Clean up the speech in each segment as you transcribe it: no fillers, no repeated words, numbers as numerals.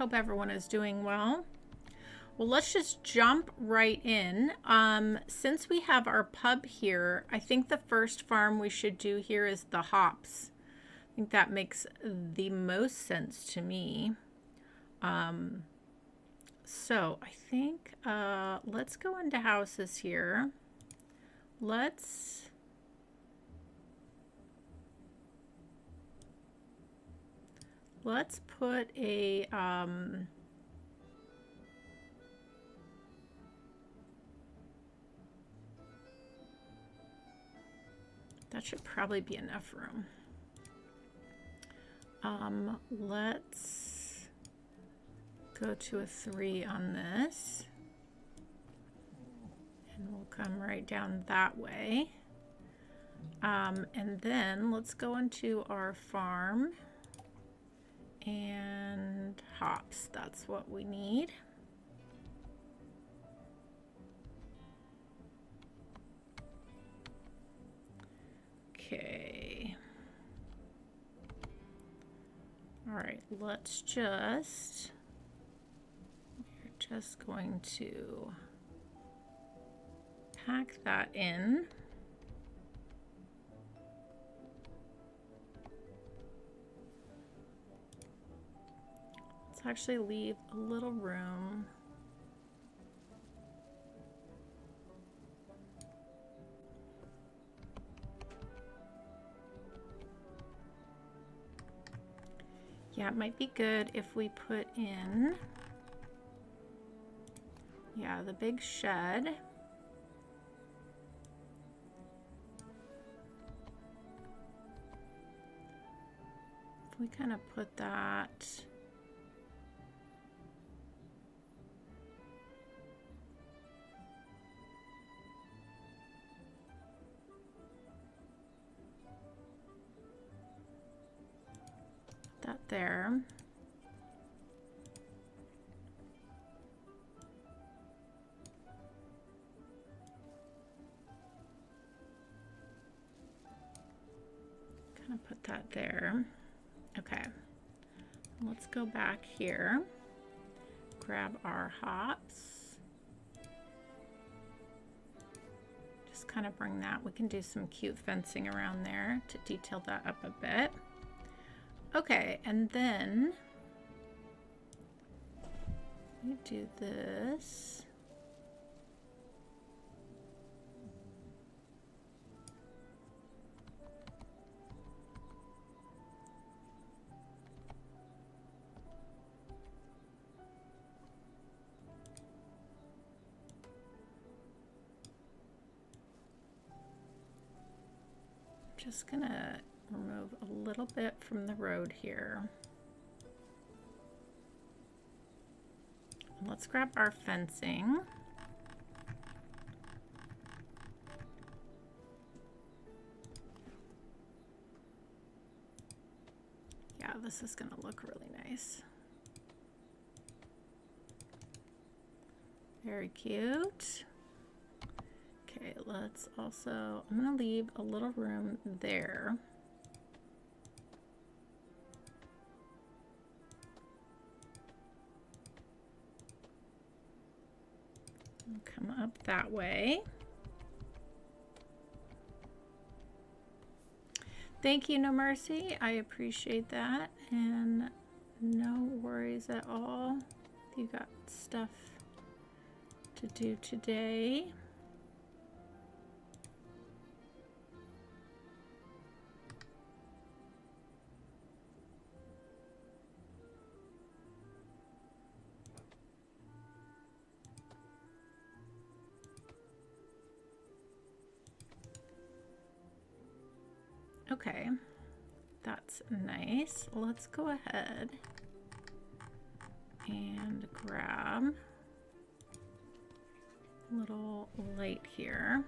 Hope everyone is doing well. Well, let's just jump right in. Since we have our pub here, I think the first farm we should do here is the hops. I think that makes the most sense to me. So I think let's go into houses here. Let's put a that should probably be enough room. Let's go to a 3 on this. And we'll come right down that way. And then let's go into our farm and hops. That's what we need. Okay. All right, we're just going to pack that in. Let's actually leave a little room. Yeah, it might be good if we put in, yeah, the big shed. If we kind of put that there. Kind of put that there. Okay. Let's go back here. Grab our hops. Just kind of bring that. We can do some cute fencing around there to detail that up a bit. Okay, and then we do this. Just gonna remove a little bit from the road here. Let's grab our fencing. Yeah, this is gonna look really nice. Very cute. Okay, let's also, I'm gonna leave a little room there. Come up that way. Thank you, No Mercy. I appreciate that. And no worries at all. You got stuff to do today. Okay, that's nice. Let's go ahead and grab a little light here.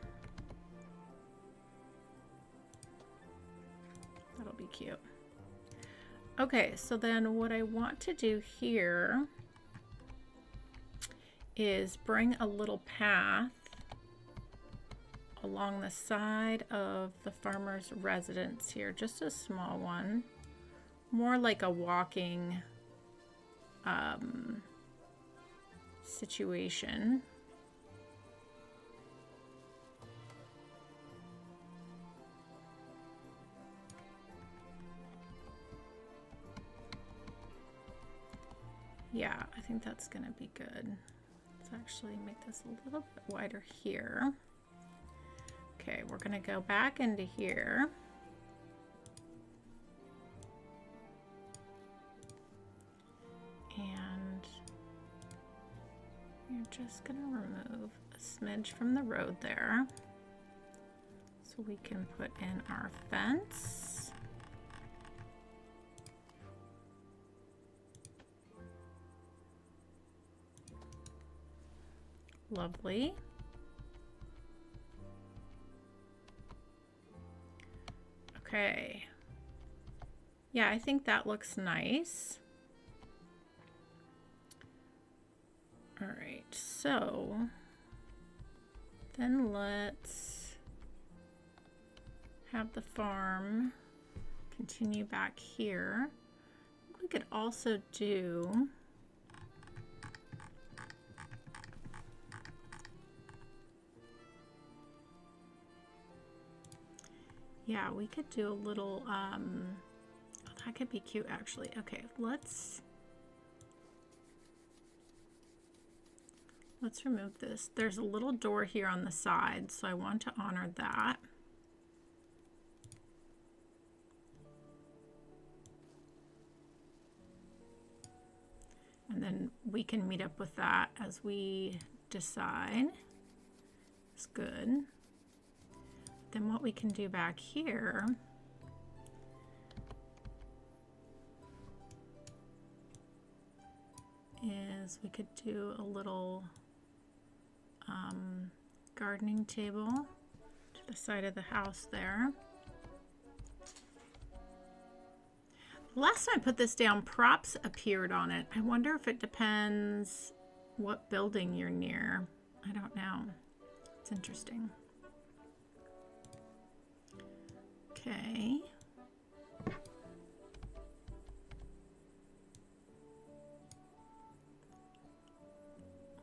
That'll be cute. Okay, so then what I want to do here is bring a little path along the side of the farmer's residence here, just a small one, more like a walking situation. Yeah, I think that's gonna be good. Let's actually make this a little bit wider here. Okay, we're gonna go back into here. And we're just gonna remove a smidge from the road there so we can put in our fence. Lovely. Okay. Yeah, I think that looks nice. All right, so then let's have the farm continue back here. We could also do yeah, we could do a little, oh, that could be cute actually. Okay, let's remove this. There's a little door here on the side, so I want to honor that. And then we can meet up with that as we decide. It's good. Then what we can do back here is we could do a little gardening table to the side of the house there. Last time I put this down, props appeared on it. I wonder if it depends what building you're near. I don't know. It's interesting. Okay.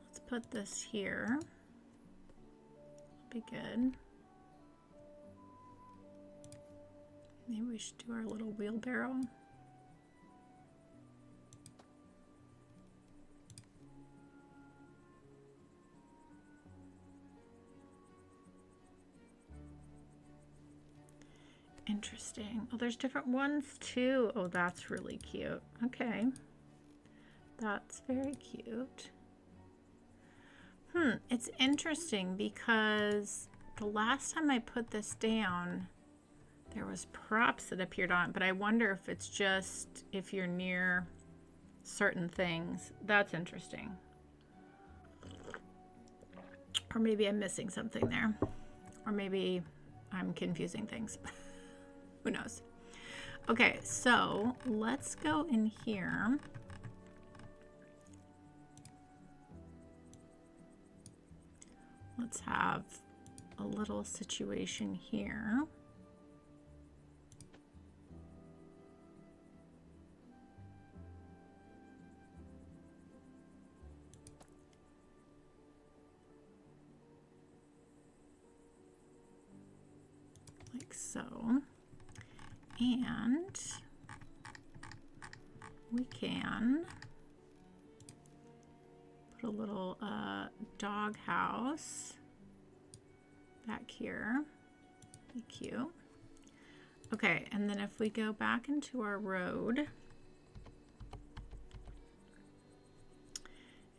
Let's put this here. Be good. Maybe we should do our little wheelbarrow. Interesting. Oh, there's different ones too. Oh, that's really cute. Okay. That's very cute. It's interesting because the last time I put this down, there was props that appeared on it, but I wonder if it's just if you're near certain things. That's interesting. Or maybe I'm missing something there. Or maybe I'm confusing things. Who knows? Okay, so let's go in here. Let's have a little situation here. Like so. And we can put a little dog house back here. Be cute. Okay, and then if we go back into our road,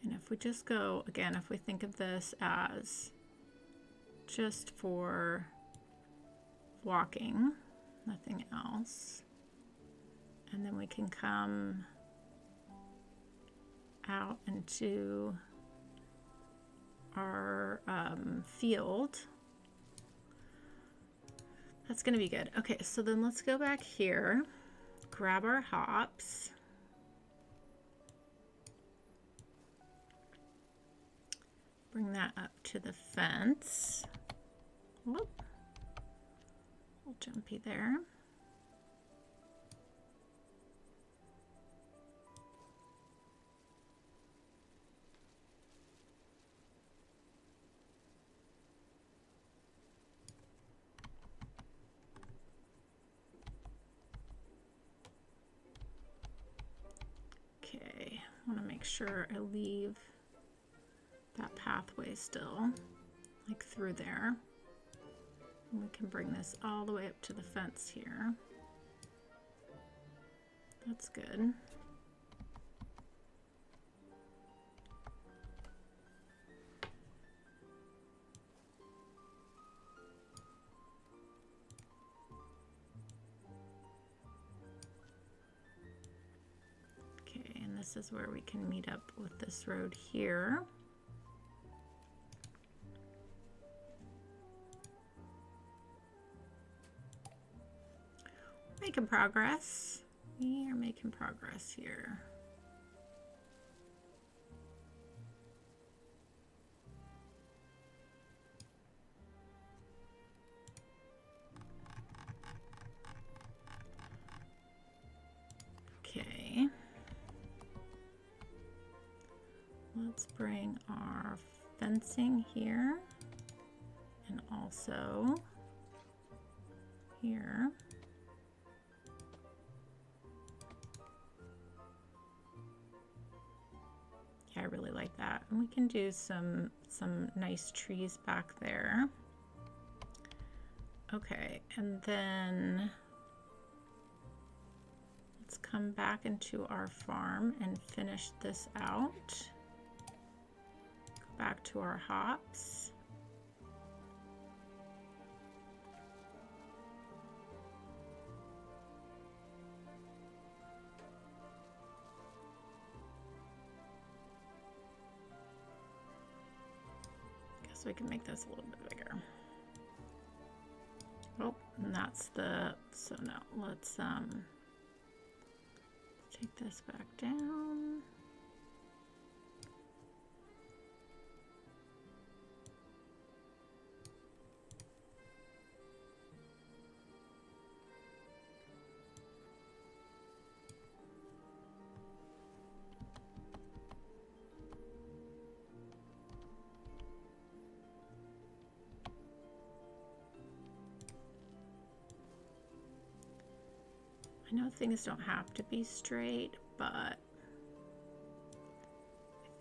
and if we just go, again, if we think of this as just for walking, nothing else, and then we can come out into our field. That's gonna be good. Okay, so then let's go back here, grab our hops, bring that up to the fence. Whoop. A little jumpy there. want to make sure I leave that pathway still, like through there. And we can bring this all the way up to the fence here. That's good. Okay, and this is where we can meet up with this road here. Making progress. We are making progress here. Okay. Let's bring our fencing here and also here. Yeah, I really like that. And we can do some nice trees back there. Okay, and then let's come back into our farm and finish this out. Go back to our hops. So we can make this a little bit bigger. Oh, and that's the, so now let's take this back down. I know things don't have to be straight, but I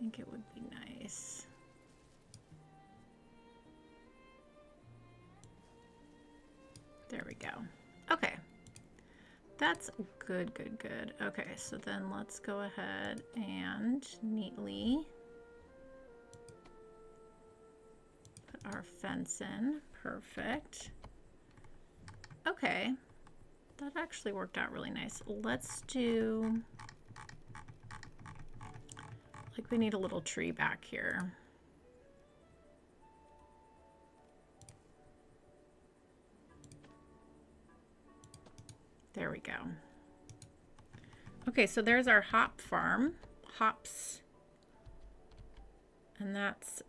think it would be nice. There we go. Okay. That's good, good, good. Okay, so then let's go ahead and neatly put our fence in. Perfect. Okay. That actually worked out really nice. Let's do, like we need a little tree back here. There we go. Okay, so there's our hop farm, hops. And that's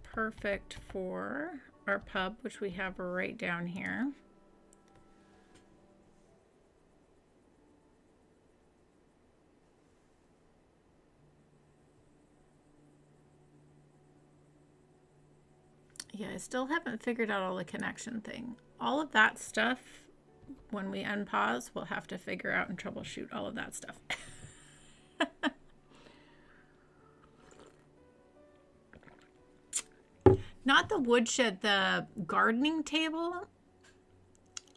perfect for our pub, which we have right down here. Yeah, I still haven't figured out all the connection thing. All of that stuff, when we unpause, we'll have to figure out and troubleshoot all of that stuff. Not the woodshed, the gardening table.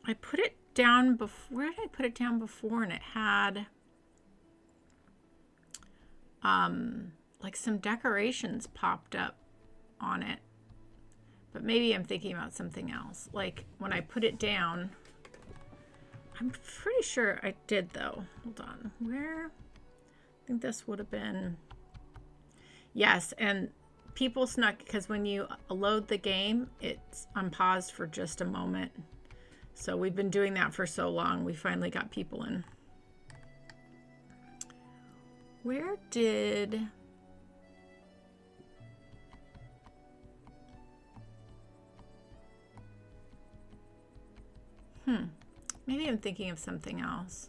I put it down before, where did I put it down before? And it had like some decorations popped up on it. But maybe I'm thinking about something else. Like when I put it down, I'm pretty sure I did though. Hold on, where? I think this would have been, yes, and people snuck, because when you load the game, it's unpaused for just a moment. So we've been doing that for so long, we finally got people in. Where did... Maybe I'm thinking of something else.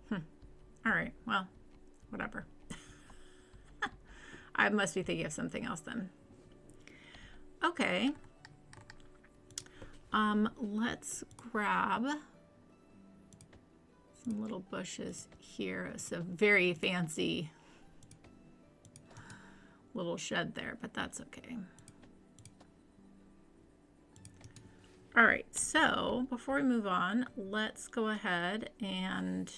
All right, well, whatever. I must be thinking of something else then. Okay. Let's grab some little bushes here. It's a very fancy little shed there, but that's okay. All right, so before we move on, let's go ahead and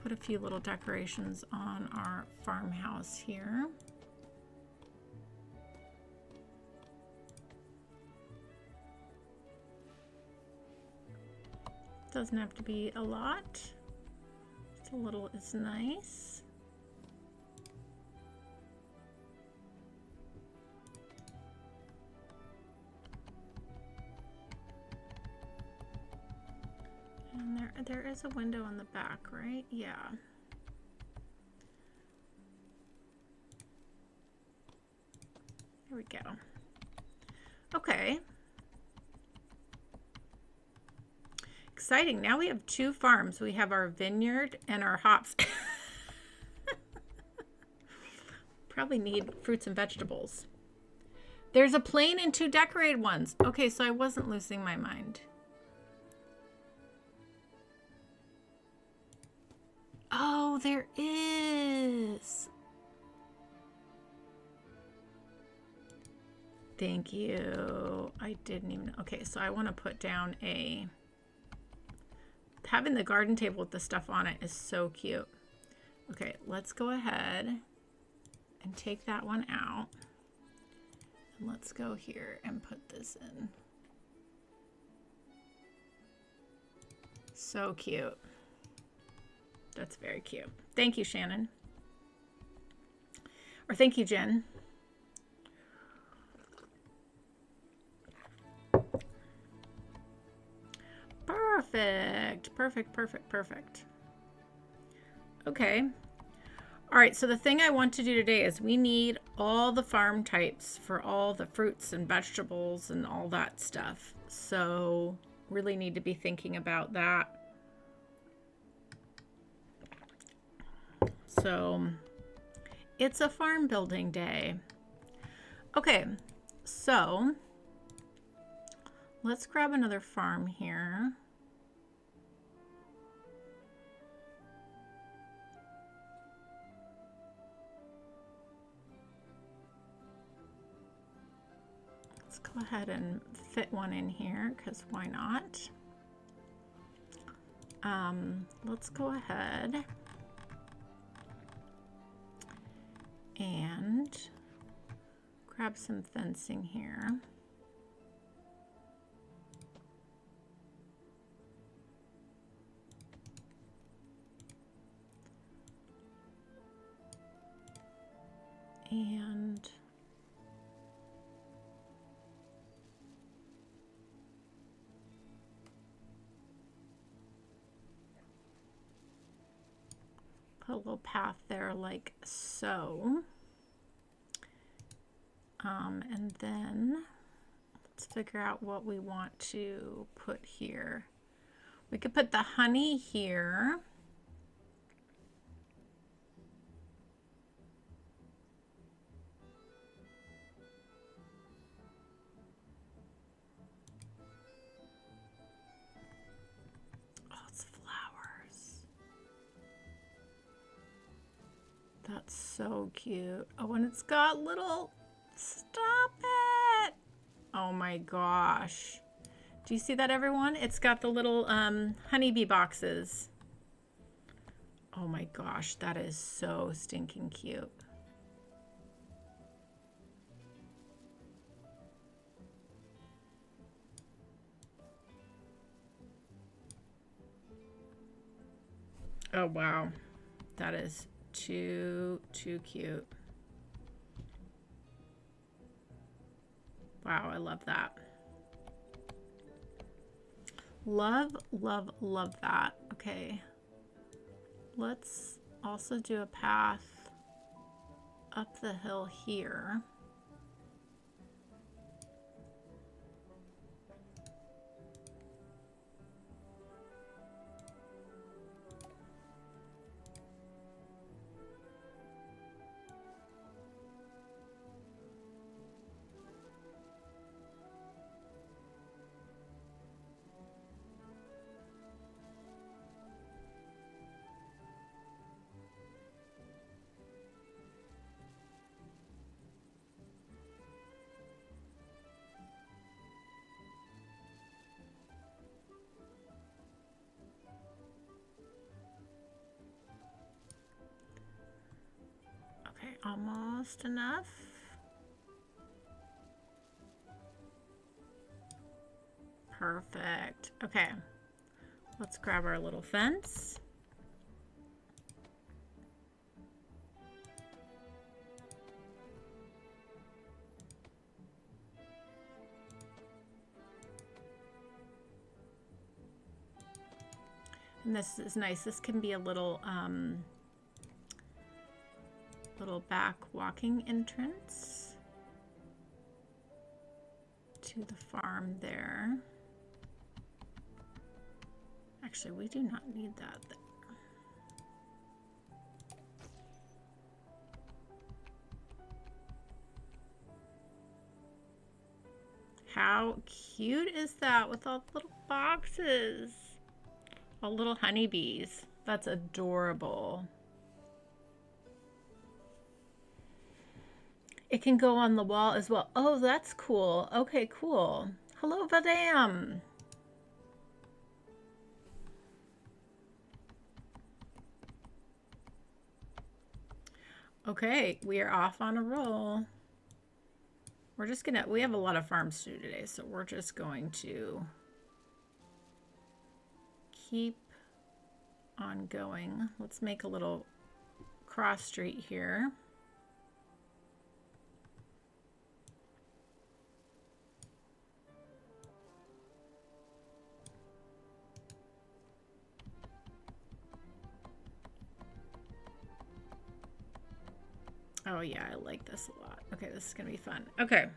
put a few little decorations on our farmhouse here. Doesn't have to be a lot. Just a little is nice. And there is a window in the back, right? Yeah. There we go. Okay. Exciting. Now we have 2 farms. We have our vineyard and our hops. Probably need fruits and vegetables. There's a plain and 2 decorated ones. Okay, so I wasn't losing my mind. Oh, there is. Thank you. I didn't even. Okay, so I want to put down a. Having the garden table with the stuff on it is so cute. Okay, let's go ahead and take that one out. And let's go here and put this in. So cute. That's very cute. Thank you, Shannon. Or thank you, Jen. Perfect. Perfect, perfect, perfect. Okay. All right, so the thing I want to do today is we need all the farm types for all the fruits and vegetables and all that stuff. So really need to be thinking about that. So it's a farm building day. Okay, so let's grab another farm here. Let's go ahead and fit one in here because why not? Let's go ahead and grab some fencing here. And put a little path there like so. And then let's figure out what we want to put here. We could put the honey here. Oh, it's flowers. That's so cute. Oh, and it's got little... Stop it! Oh my gosh. Do you see that, everyone? It's got the little honeybee boxes. Oh my gosh, that is so stinking cute. Oh wow. That is too cute. Wow, I love that. Love, love, love that. Okay. Let's also do a path up the hill here. just enough. Perfect. Okay, let's grab our little fence. And this is nice. This can be a little back walking entrance to the farm there. Actually, we do not need that there. How cute is that with all the little boxes? All little honeybees. That's adorable. It can go on the wall as well. Oh, that's cool. Okay, cool. Hello, Vadam. Okay, we are off on a roll. We're just gonna, we have a lot of farms to do today, so we're just going to keep on going. Let's make a little cross street here. Oh yeah, I like this a lot. Okay, this is gonna be fun. Okay,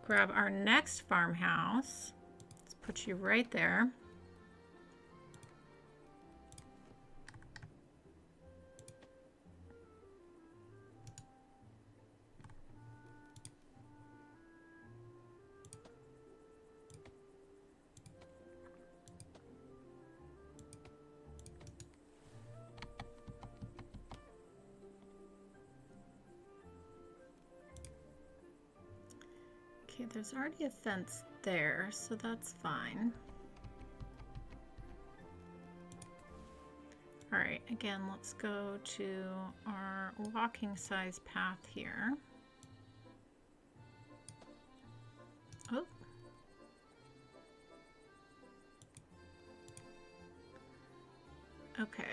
grab our next farmhouse. Let's put you right there. Okay, there's already a fence there, so that's fine. All right, again, let's go to our walking size path here. Oh. Okay.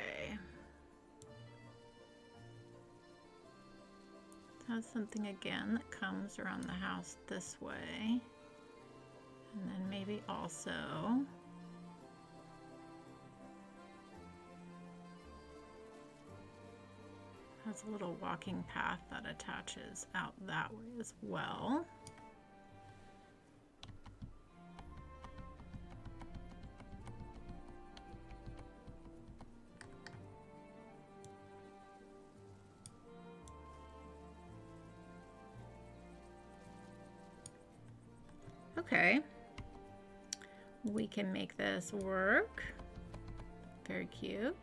Has something again that comes around the house this way, and then maybe also has a little walking path that attaches out that way as well. Okay, we can make this work. Very cute.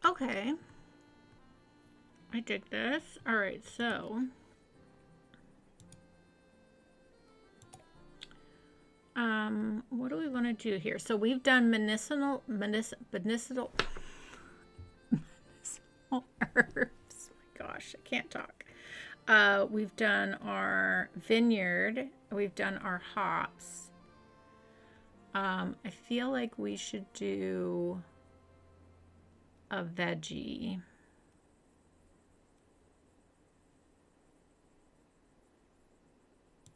Okay. I dig this. All right, so what do we want to do here? So we've done medicinal herbs. My gosh, I can't talk. We've done our vineyard. We've done our hops. I feel like we should do a veggie.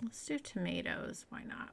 Let's do tomatoes. Why not?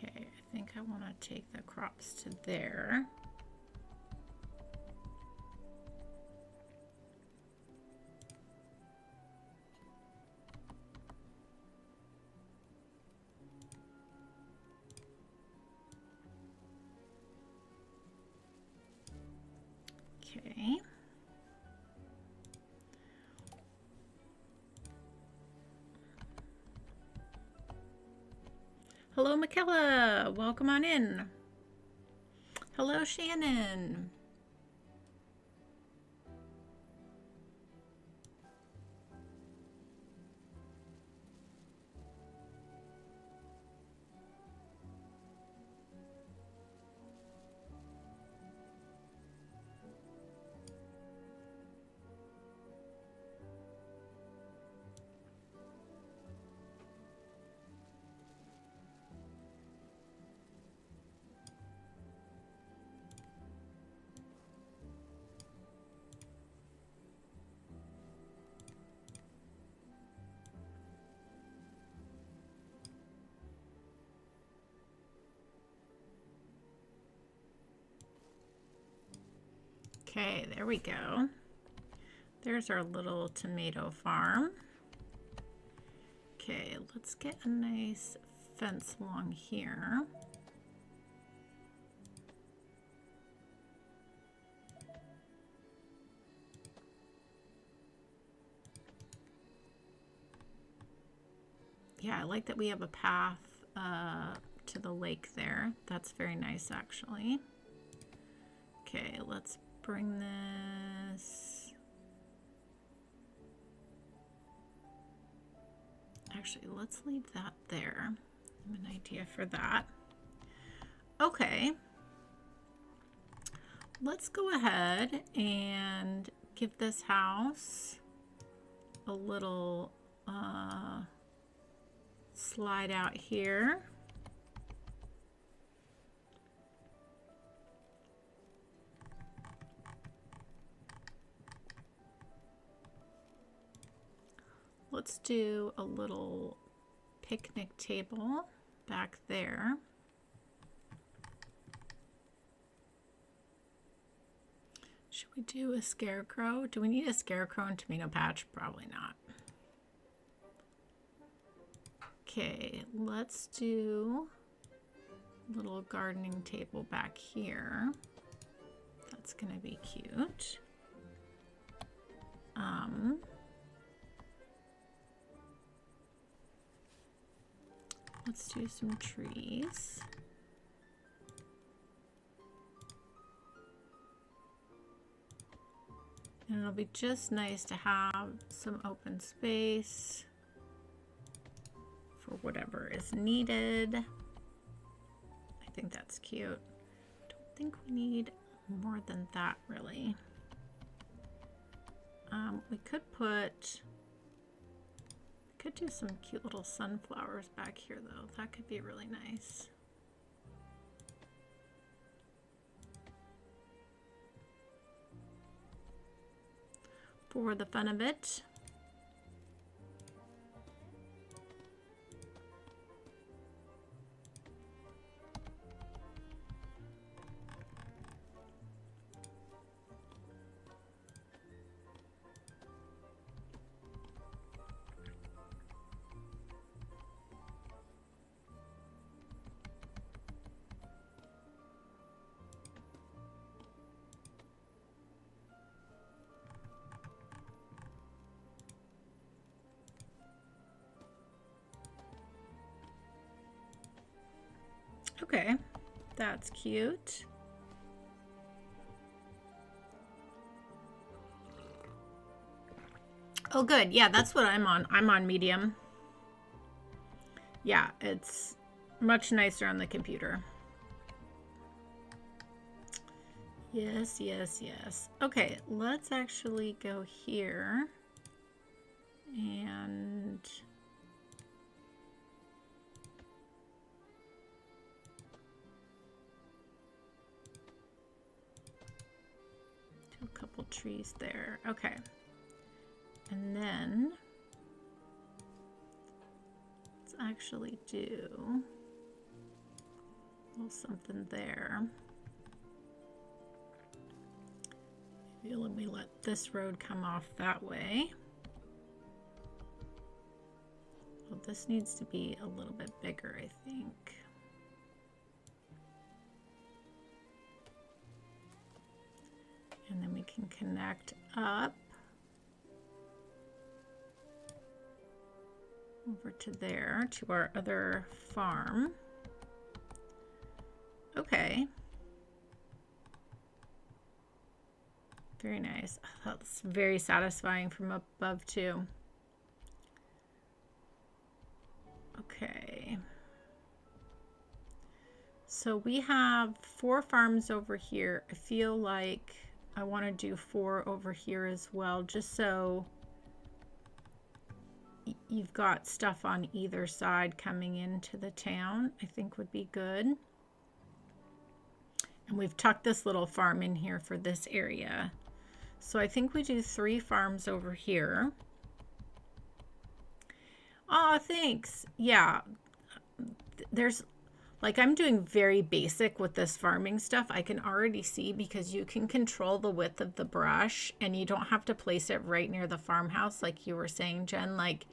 Okay, I think I want to take the crops to there. Okay. Hello, Michaela. Welcome on in. Hello, Shannon. Okay, there we go. There's our little tomato farm. Okay, let's get a nice fence along here. Yeah, I like that we have a path to the lake there. That's very nice, actually. Okay, let's bring this. Actually, let's leave that there. I have an idea for that. Okay. Let's go ahead and give this house a little slide out here. Let's do a little picnic table back there. Should we do a scarecrow? Do we need a scarecrow and tomato patch? Probably not. Okay, let's do a little gardening table back here. That's gonna be cute. Let's do some trees. And it'll be just nice to have some open space for whatever is needed. I think that's cute. Don't think we need more than that, really. We could do some cute little sunflowers back here, though. That could be really nice. For the fun of it. Okay, that's cute. Oh, good. Yeah, that's what I'm on. I'm on medium. Yeah, it's much nicer on the computer. Yes, yes, yes. Okay, let's actually go here and do a couple trees there. Okay. And then let's actually do little something there. Maybe let me let this road come off that way. Well, this needs to be a little bit bigger, I think. And then we can connect up over to there, to our other farm. Okay. Very nice. Oh, that's very satisfying from up above too. Okay. So we have 4 farms over here. I feel like I want to do 4 over here as well, just so you've got stuff on either side coming into the town. I think would be good. And we've tucked this little farm in here for this area. So I think we do 3 farms over here. Oh, thanks. Yeah. There's, like, I'm doing very basic with this farming stuff. I can already see, because you can control the width of the brush and you don't have to place it right near the farmhouse like you were saying, Jen. Like,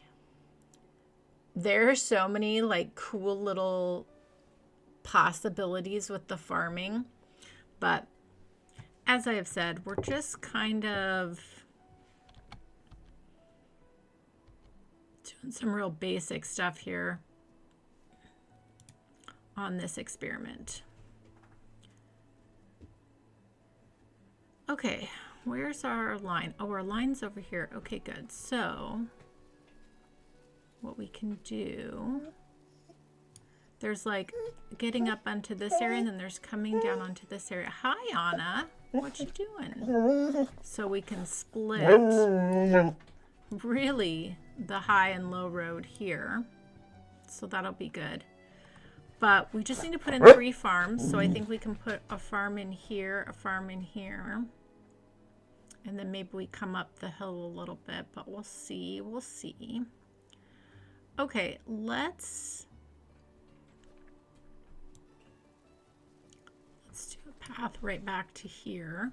there are so many like cool little possibilities with the farming. But as I have said, we're just kind of doing some real basic stuff here on this experiment. Okay, where's our line? Oh, our line's over here. Okay, good. So what we can do, there's like getting up onto this area, and then there's coming down onto this area. Hi, Anna. What you doing? So we can split really the high and low road here. So that'll be good. But we just need to put in 3 farms. So I think we can put a farm in here, a farm in here. And then maybe we come up the hill a little bit, but we'll see. We'll see. Okay, let's do a path right back to here.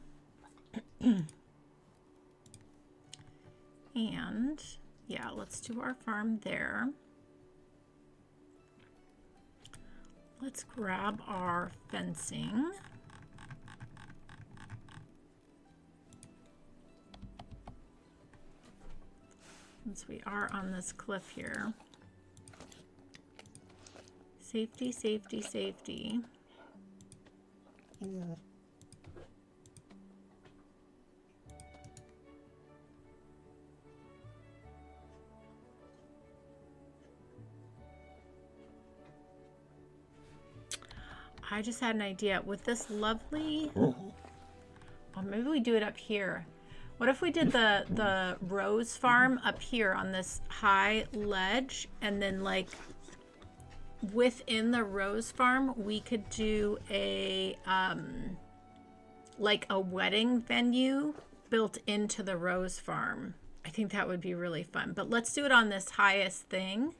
And yeah, let's do our farm there. Let's grab our fencing. Since we are on this cliff here. Safety, safety, safety. Yeah. I just had an idea with this lovely, oh, maybe we do it up here. What if we did the rose farm up here on this high ledge, and then like within the rose farm we could do a like a wedding venue built into the rose farm. I think that would be really fun. But let's do it on this highest thing.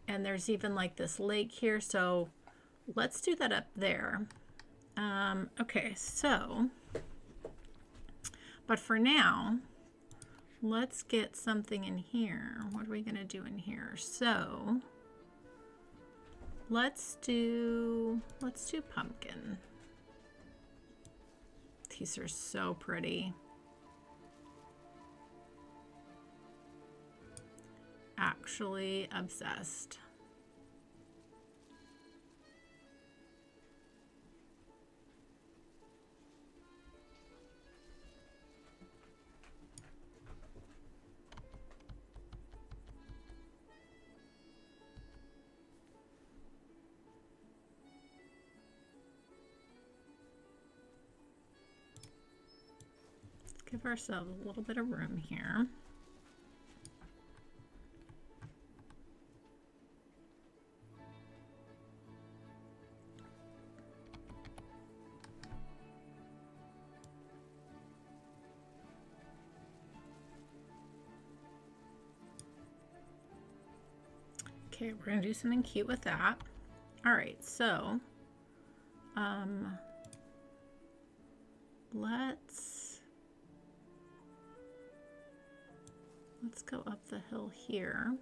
And there's even like this lake here, so let's do that up there. Okay, so, but for now, let's get something in here. What are we gonna do in here? So let's do pumpkin. These are so pretty. Actually obsessed. Let's give ourselves a little bit of room here. Okay, we're gonna do something cute with that. All right, so let's go up the hill here.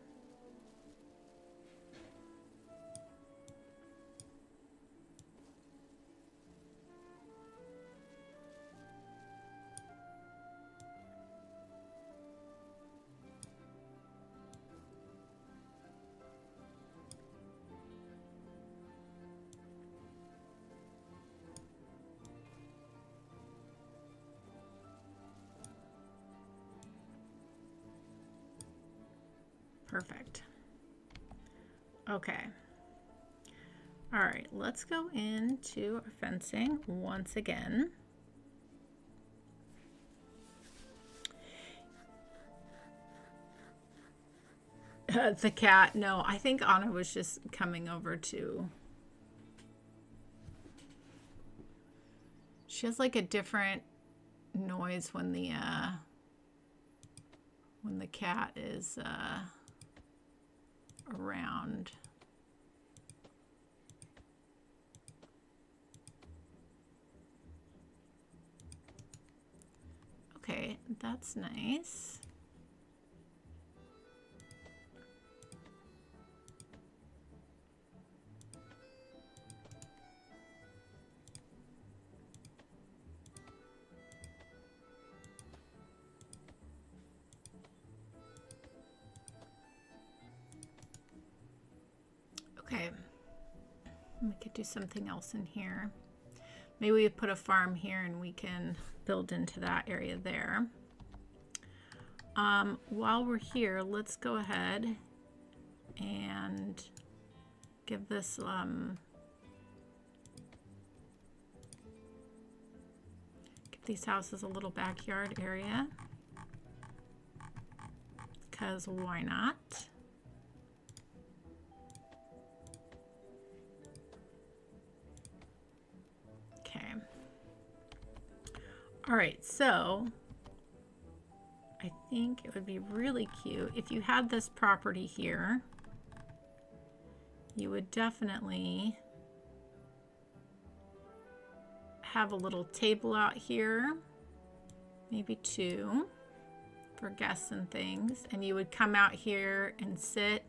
Perfect. Okay. All right, let's go into our fencing once again. The cat, no, I think Anna was just coming over to. She has like a different noise when the cat is around. Okay, that's nice. Okay, we could do something else in here. Maybe we put a farm here and we can build into that area there. While we're here, let's go ahead and give this give these houses a little backyard area, because why not? Okay. All right, so I think it would be really cute if you had this property here. You would definitely have a little table out here, maybe two, for guests and things, and you would come out here and sit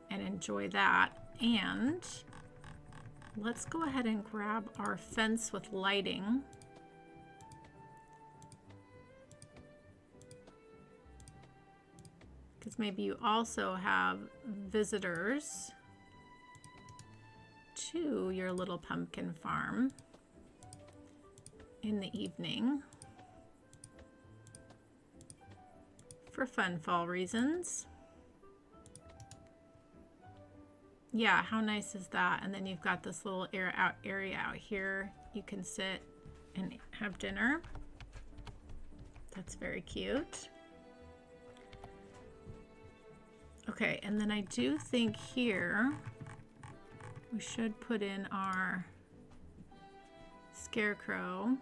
and enjoy that. And let's go ahead and grab our fence with lighting. Because maybe you also have visitors to your little pumpkin farm in the evening for fun fall reasons. Yeah, how nice is that? And then you've got this little area out here. You can sit and have dinner. That's very cute. Okay, and then I do think here we should put in our scarecrow.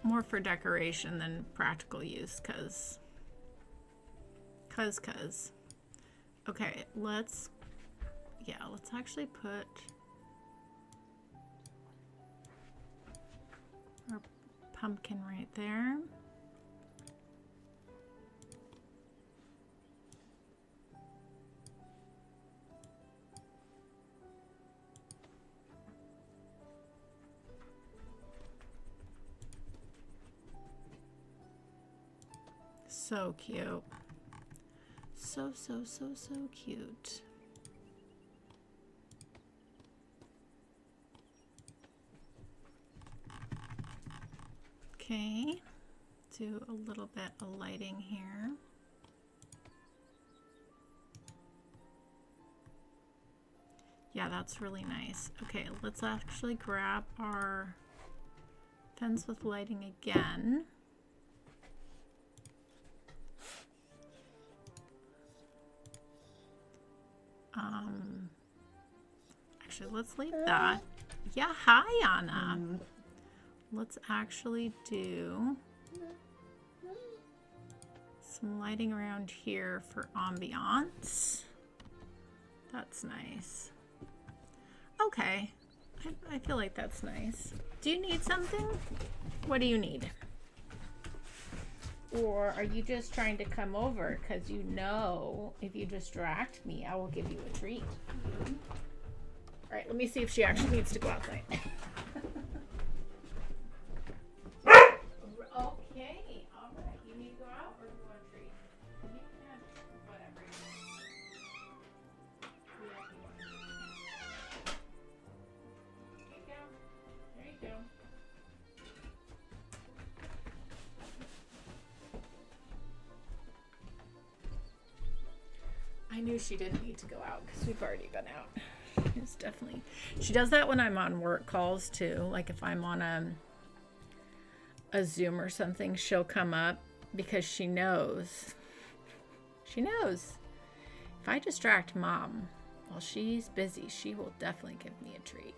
More for decoration than practical use, cause. Okay, let's actually put our pumpkin right there. So cute. So cute. Okay, do a little bit of lighting here. Yeah, that's really nice. Okay, let's actually grab our fence with lighting again. Actually, let's leave that. Yeah, hi, Anna. Let's actually do Some lighting around here for ambiance. That's nice. Okay, I feel like that's nice. Do you need something? What do you need? Or are you just trying to come over because you know if you distract me, I will give you a treat? All right, let me see if she actually needs to go outside. Okay, all right. You need to go out or you want a treat? You can have whatever you want. There you go. There you go. I knew she didn't need to go out because we've already been out. It's definitely, she does that when I'm on work calls too. Like if I'm on a Zoom or something, she'll come up because she knows. She knows. If I distract mom while she's busy, she will definitely give me a treat.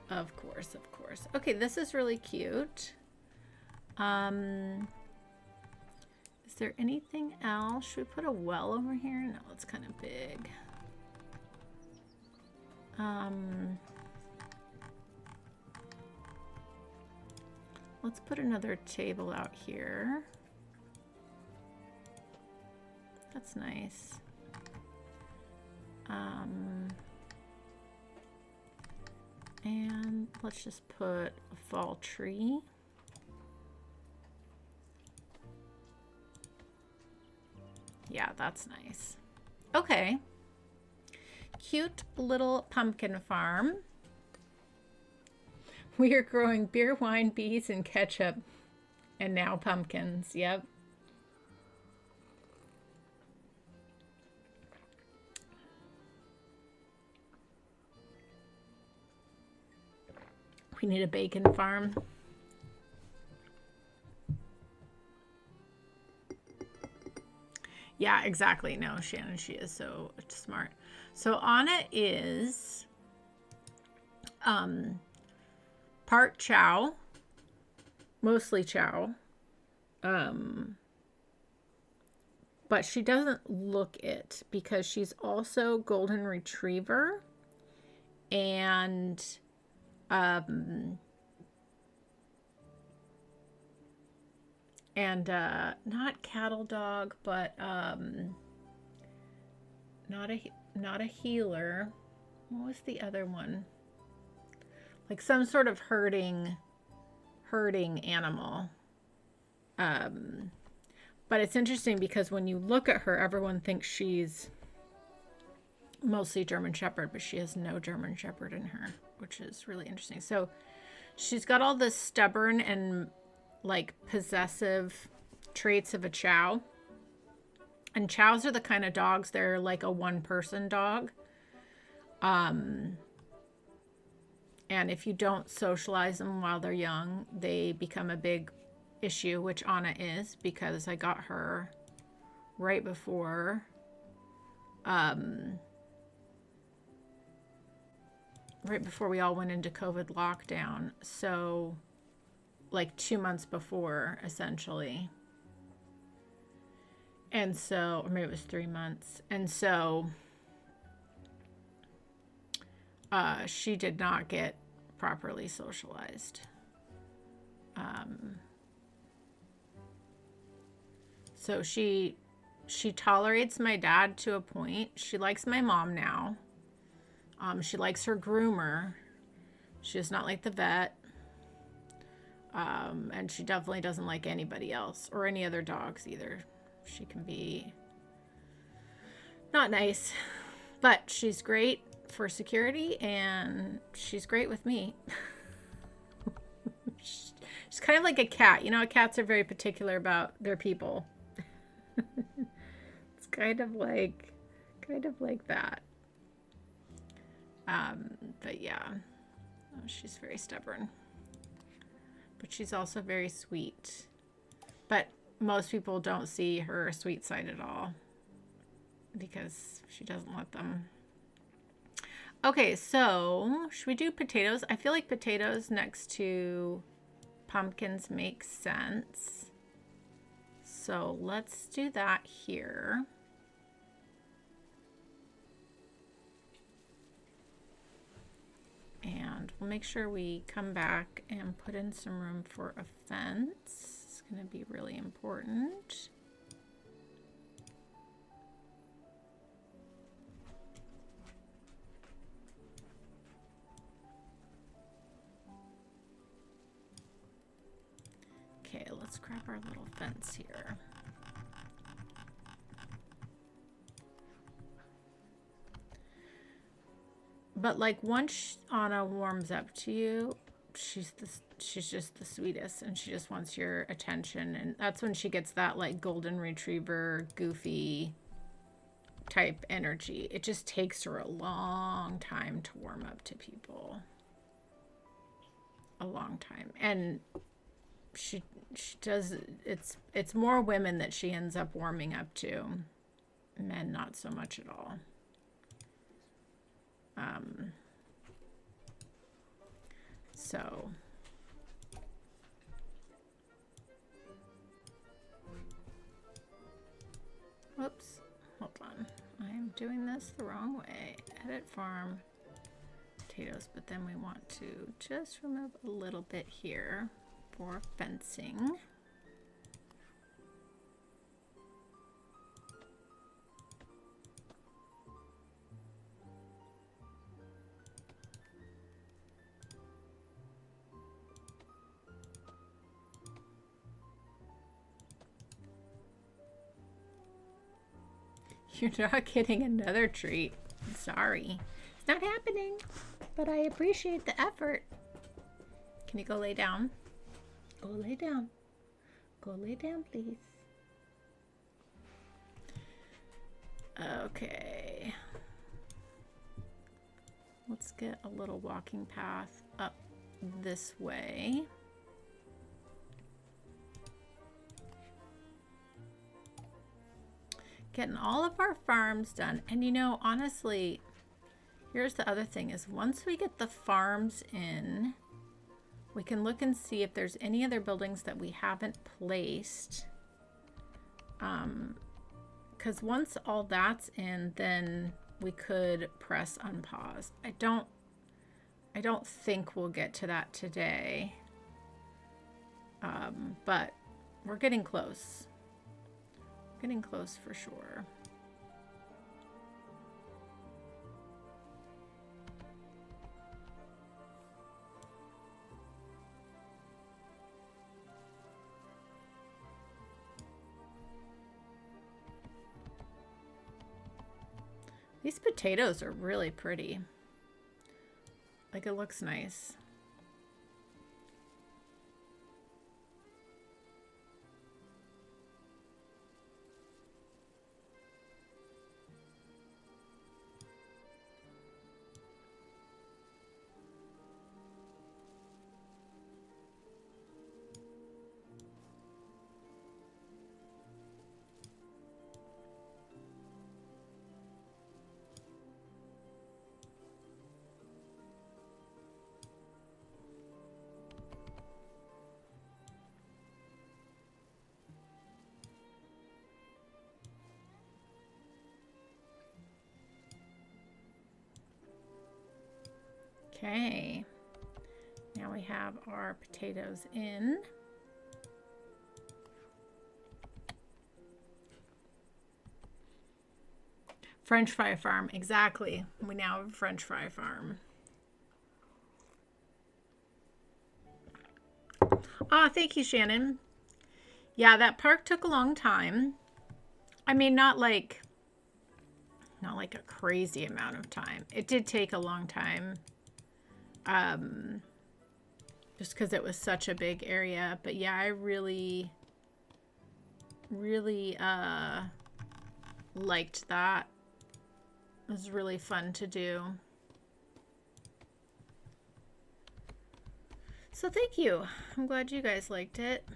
Of course, of course. Okay, this is really cute. Is there anything else? Should we put a well over here? No, it's kind of big. Let's put another table out here. That's nice. And let's just put a fall tree. Yeah, that's nice. Okay. Cute little pumpkin farm. We are growing beer, wine, bees, and ketchup. And now pumpkins. Yep. We need a bacon farm. Yeah, exactly. No, Shannon, she is so smart. So Anna is part chow, mostly chow, but she doesn't look it because she's also golden retriever and not cattle dog, but not a healer. What was the other one? Like some sort of herding animal. But it's interesting because when you look at her, everyone thinks she's mostly German Shepherd, but she has no German Shepherd in her, which is really interesting. So she's got all the stubborn and like possessive traits of a chow. And chows are the kind of dogs, they're like a one-person dog. And if you don't socialize them while they're young, they become a big issue, which Anna is, because I got her right before we all went into COVID lockdown. So like 2 months before, essentially. And so, or maybe it was 3 months. And so she did not get properly socialized. So she tolerates my dad to a point. She likes my mom now. She likes her groomer. She does not like the vet. And she definitely doesn't like anybody else or any other dogs either. She can be not nice, but she's great for security and she's great with me. She's kind of like a cat. You know, cats are very particular about their people. It's kind of like that. But yeah, she's very stubborn. But she's also very sweet. But most people don't see her sweet side at all because she doesn't let them. Okay, so should we do potatoes? I feel like potatoes next to pumpkins make sense. So let's do that here. And we'll make sure we come back and put in some room for a fence. It's going to be really important. Okay, let's grab our little fence here. But like once Anna warms up to you, she's just the sweetest, and she just wants your attention, and that's when she gets that like golden retriever goofy type energy. It just takes her a long time to warm up to people. A long time. And she does, it's more women that she ends up warming up to. Men not so much at all. So whoops, hold on, I am doing this the wrong way. Edit farm potatoes, but then we want to just remove a little bit here for fencing. You're not getting another treat. I'm sorry. It's not happening, but I appreciate the effort. Can you go lay down? Go lay down. Go lay down, please. Okay. Let's get a little walking path up this way. Getting all of our farms done. And you know, honestly, here's the other thing is once we get the farms in, we can look and see if there's any other buildings that we haven't placed. Because once all that's in, then we could press unpause. I don't think we'll get to that today. But we're getting close. Getting close for sure. These potatoes are really pretty. Like, it looks nice. Okay, now we have our potatoes in. French fry farm, exactly. We now have a French fry farm. Ah, thank you, Shannon. Yeah, that park took a long time. I mean, not like a crazy amount of time. It did take a long time. Just because it was such a big area. But yeah, I really liked that. It was really fun to do. So thank you. I'm glad you guys liked it.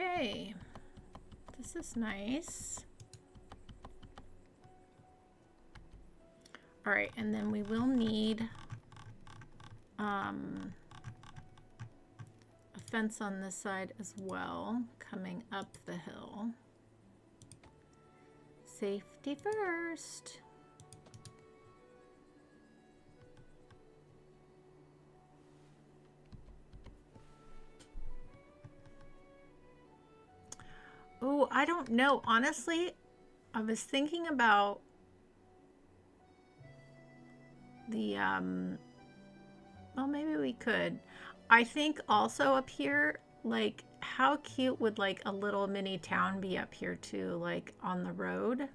Okay, this is nice. All right, and then we will need a fence on this side as well, coming up the hill. Safety first. Oh, I don't know. Honestly, I was thinking about the, well, maybe we could. I think also up here, like, how cute would like a little mini town be up here too, like on the road?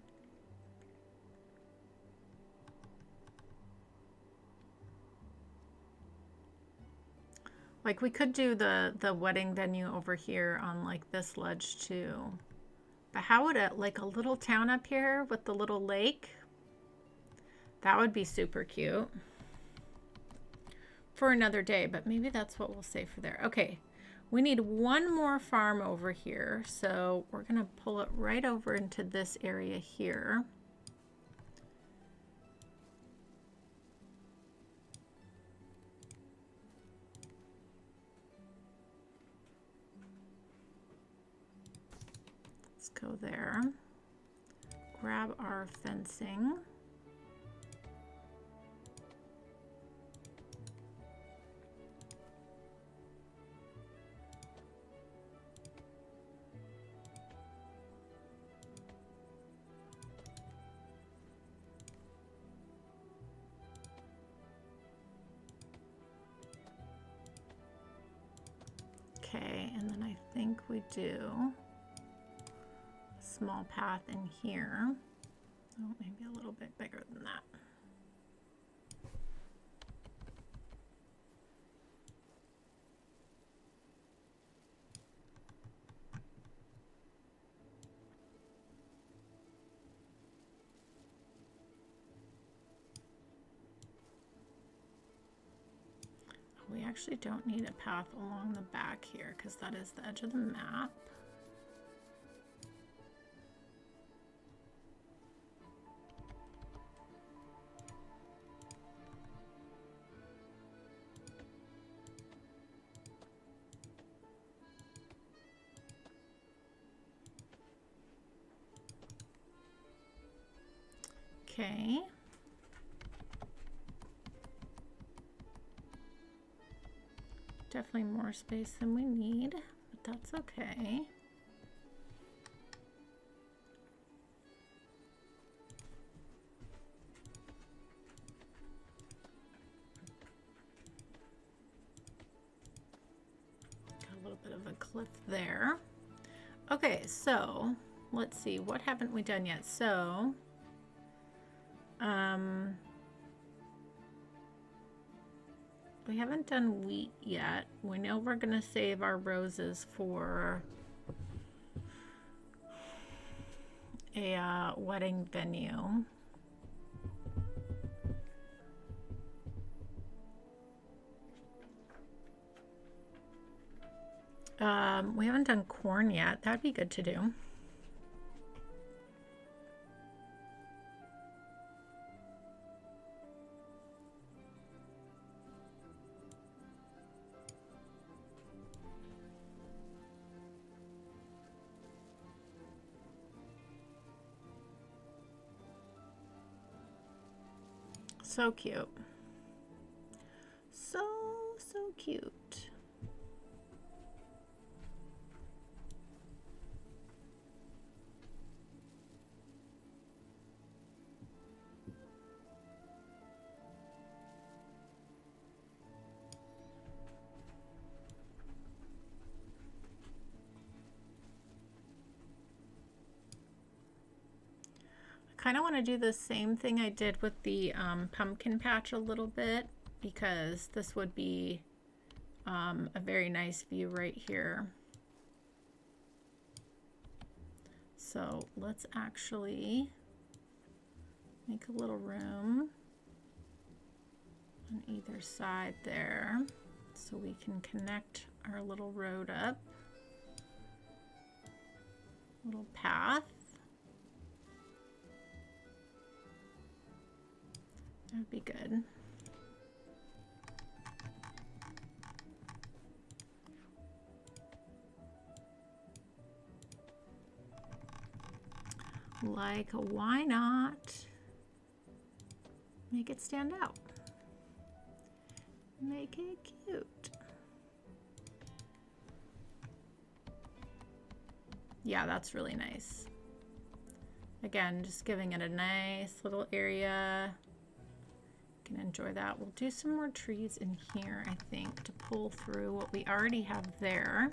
Like we could do the wedding venue over here on like this ledge too. But how would it, like a little town up here with the little lake? That would be super cute. For another day, but maybe that's what we'll save for there. Okay, we need one more farm over here. So we're gonna pull it right over into this area here. Let's go there. Grab our fencing. Okay, and then I think we do a small path in here. Oh, maybe a little bit bigger than that. We actually don't need a path along the back here because that is the edge of the map. Okay. Definitely more space than we need, but that's okay. Got a little bit of a cliff there. Okay, so let's see, what haven't we done yet? So, we haven't done wheat yet. We know we're gonna save our roses for a wedding venue. We haven't done corn yet. That'd be good to do. So cute. So cute. Kind of want to do the same thing I did with the pumpkin patch a little bit, because this would be a very nice view right here. So let's actually make a little room on either side there so we can connect our little road up. Little path. That would be good. Like, why not make it stand out? Make it cute. Yeah, that's really nice. Again, just giving it a nice little area. You can enjoy that. We'll do some more trees in here, I think, to pull through what we already have there.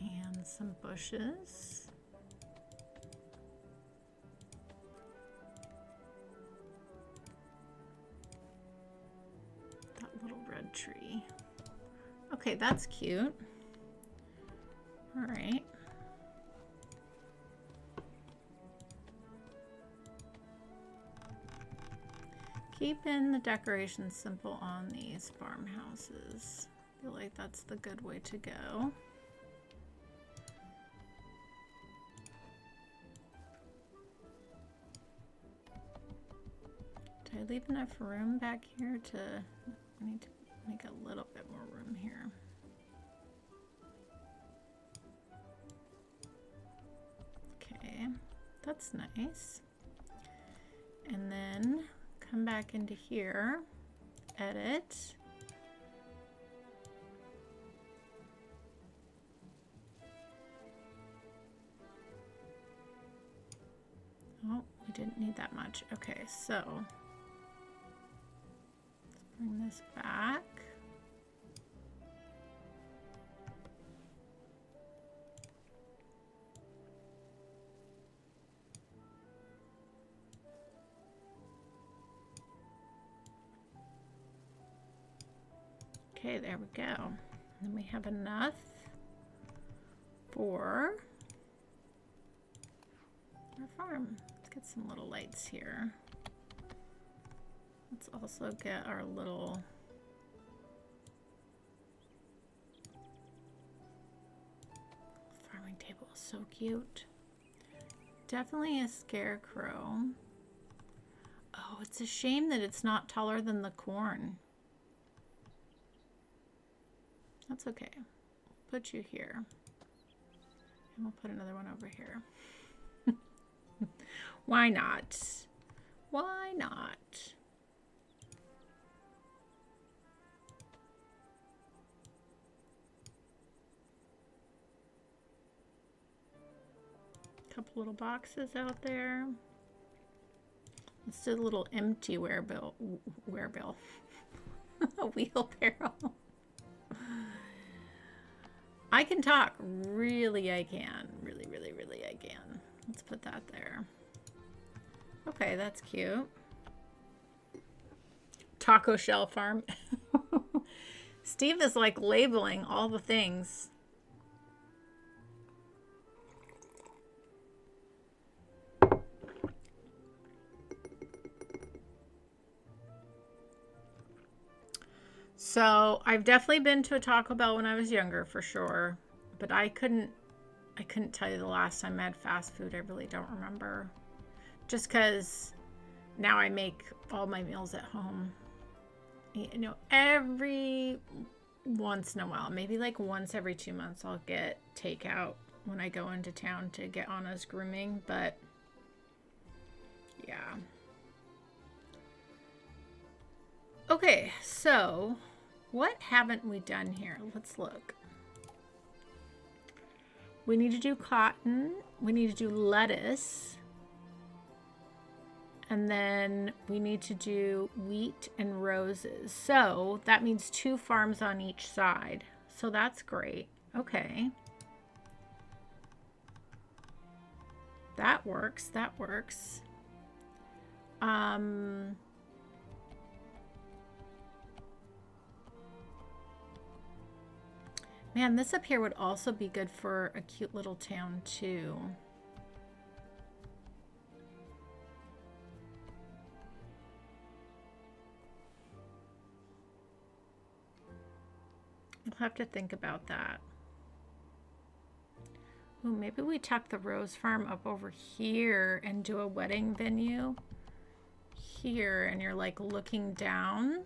And some bushes. Tree. Okay, that's cute. All right. Keeping the decorations simple on these farmhouses. I feel like that's the good way to go. Did I leave enough room back here to... I need to make a little bit more room here. Okay, that's nice. And then come back into here, edit. Oh, we didn't need that much. Okay, so let's bring this back. Okay, there we go. And then we have enough for our farm. Let's get some little lights here. Let's also get our little farming table. So cute. Definitely a scarecrow. Oh, it's a shame that it's not taller than the corn. That's okay. Put you here. And we'll put another one over here. Why not? Why not? Couple little boxes out there. Let's do a little empty wheelbarrow. A wheelbarrow. I can talk. Really, I can. Really, really, really, I can. Let's put that there. Okay, that's cute. Taco shell farm. Steve is like labeling all the things. So I've definitely been to a Taco Bell when I was younger, for sure, but I couldn't tell you the last time I had fast food. I really don't remember, just because now I make all my meals at home. You know, every once in a while, maybe like once every 2 months, I'll get takeout when I go into town to get Anna's grooming, but yeah. Okay, so what haven't we done here? Let's look. We need to do cotton. We need to do lettuce. And then we need to do wheat and roses. So that means 2 farms on each side. So that's great. Okay. That works. That works. Man, this up here would also be good for a cute little town too. have to think about that. Ooh, maybe we tuck the rose farm up over here and do a wedding venue here, and you're like looking down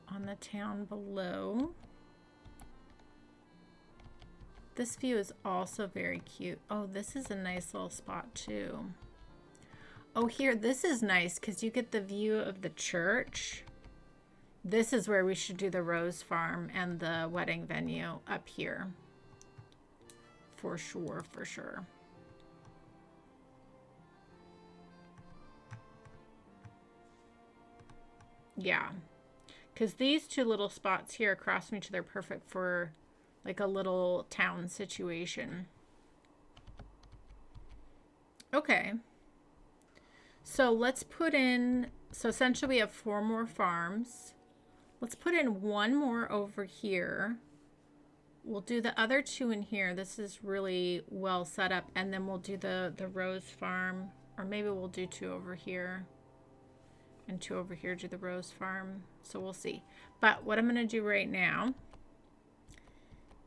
on the town below. This view is also very cute. Oh, this is a nice little spot too. Oh, here, this is nice because you get the view of the church. This is where we should do the rose farm and the wedding venue, up here. For sure, for sure. Yeah, because these two little spots here across from each other are perfect for like a little town situation. Okay. So let's put in, so essentially we have 4 more farms. Let's put in 1 more over here. We'll do the other 2 in here. This is really well set up. And then we'll do the rose farm, or maybe we'll do 2 over here and 2 over here, do the rose farm. So we'll see. But what I'm going to do right now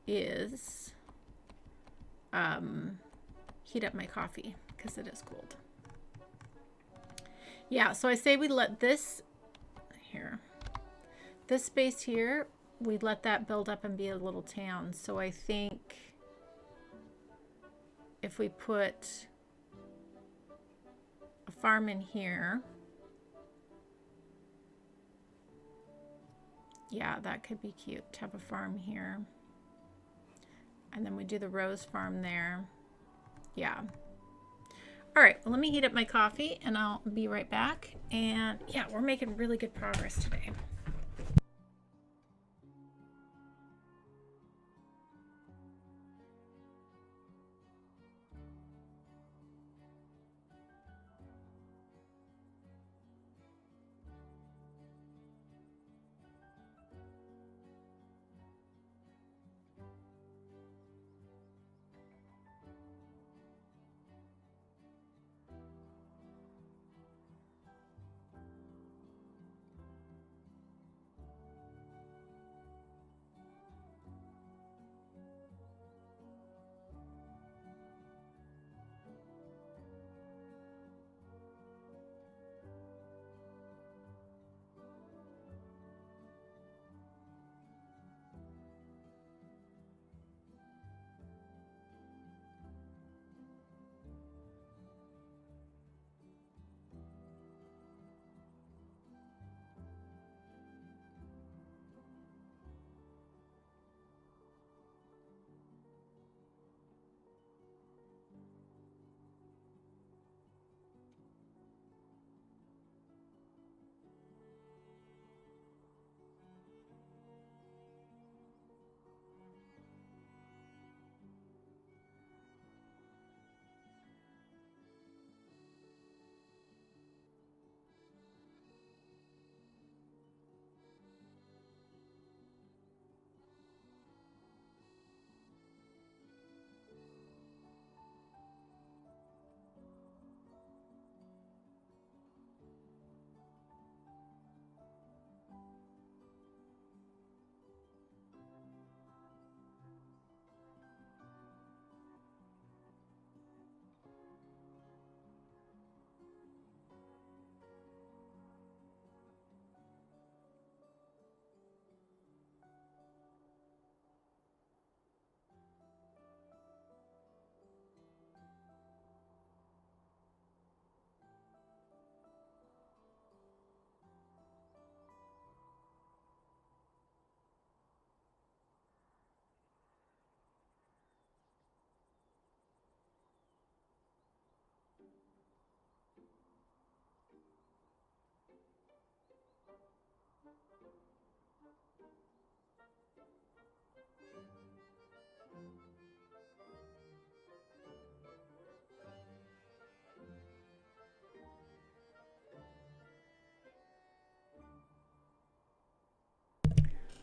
is heat up my coffee because it is cold. Yeah, so I say we let this here, this space here, we let that build up and be a little town. So I think if we put a farm in here, yeah, that could be cute to have a farm here. And then we do the rose farm there. Yeah. All right, well, let me heat up my coffee and I'll be right back. And yeah, we're making really good progress today.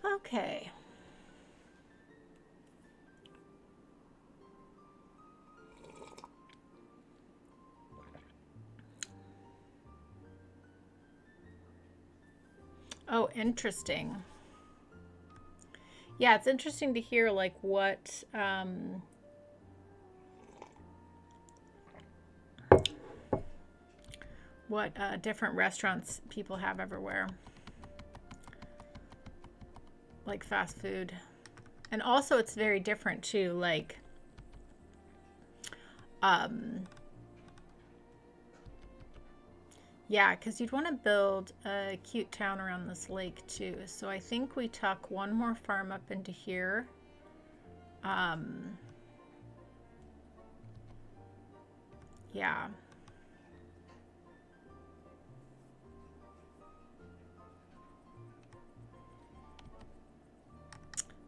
Okay. Oh, interesting. Yeah, it's interesting to hear like what different restaurants people have everywhere, like fast food. And also it's very different too, like yeah, because you'd want to build a cute town around this lake too. So I think we tuck one more farm up into here. Yeah.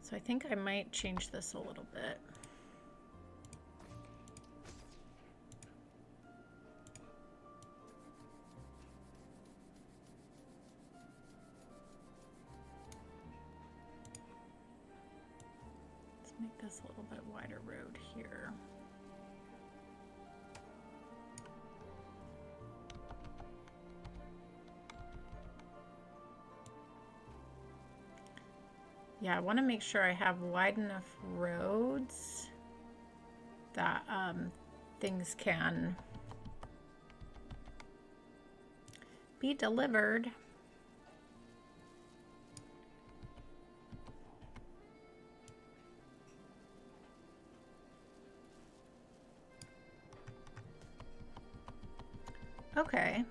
So I think I might change this a little bit. Let's make this a little bit wider road here. Yeah, I want to make sure I have wide enough roads that things can be delivered. Okay.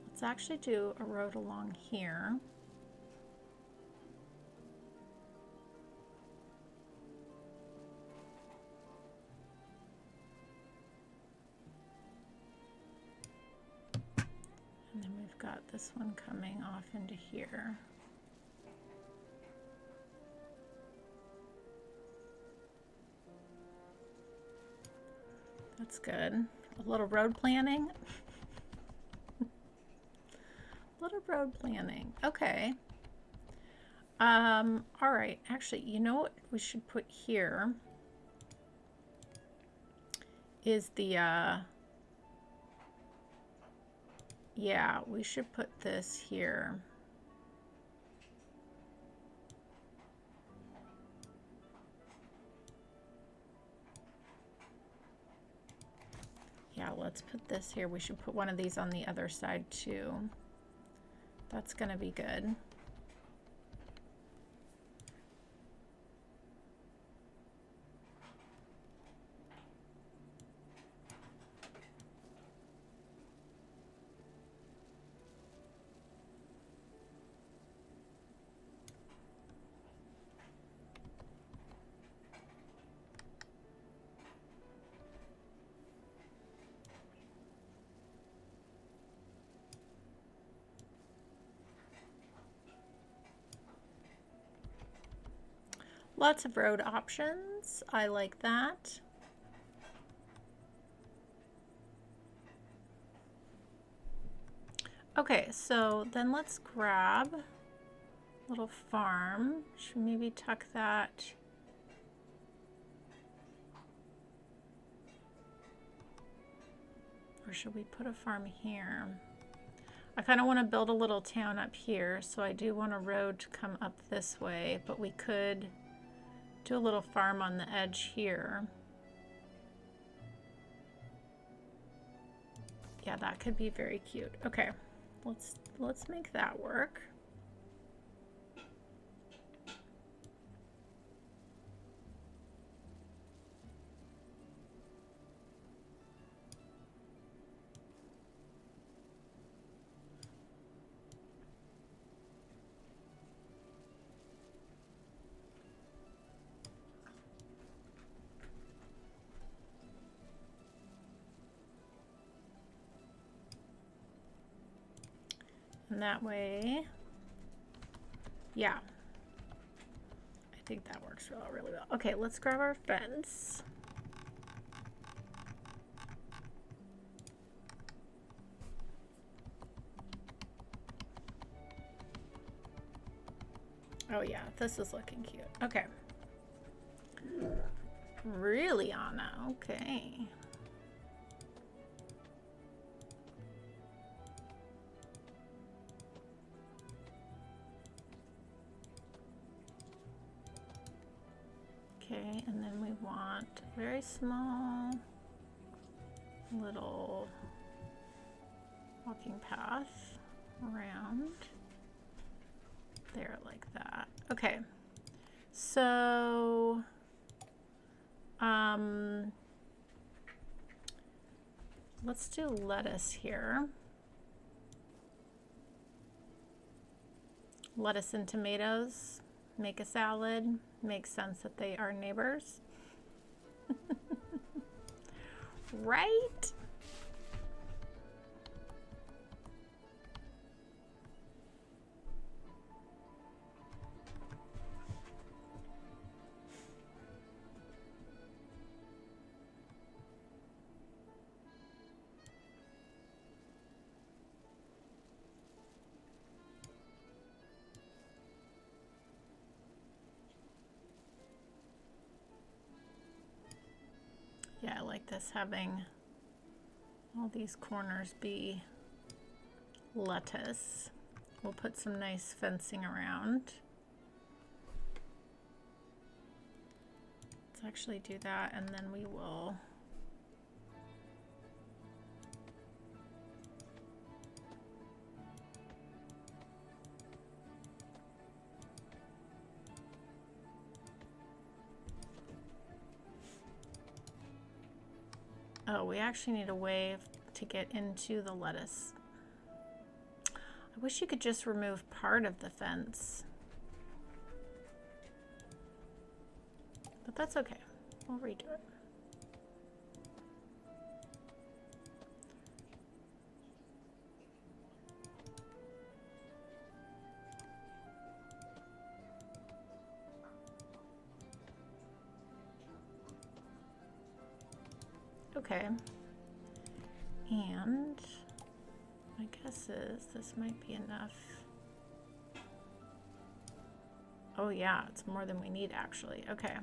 Let's actually do a road along here. And then we've got this one coming off into here. That's good. A little road planning. Little road planning. Okay. All right. Actually, you know what we should put here is the yeah, we should put this here. Yeah, let's put this here. We should put one of these on the other side too. That's gonna be good. Lots of road options. I like that. Okay, so then let's grab a little farm. Should maybe tuck that. Or should we put a farm here? I kind of want to build a little town up here, so I do want a road to come up this way, but we could do a little farm on the edge here. Yeah, that could be very cute. Okay, let's make that work. And that way, yeah, I think that works really well. Okay, let's grab our fence. Oh yeah, this is looking cute. Okay. Really, Anna? Okay. Okay, and then we want a very small little walking path around there like that. Okay, so let's do lettuce here. Lettuce and tomatoes make a salad. Makes sense that they are neighbors. Right? Yeah, I like this, having all these corners be lettuce. We'll put some nice fencing around. Let's actually do that, and then we will we actually need a way to get into the lettuce. I wish you could just remove part of the fence. But that's okay. We'll redo it. Okay, and my guess is this might be enough. Oh yeah, it's more than we need actually. Okay,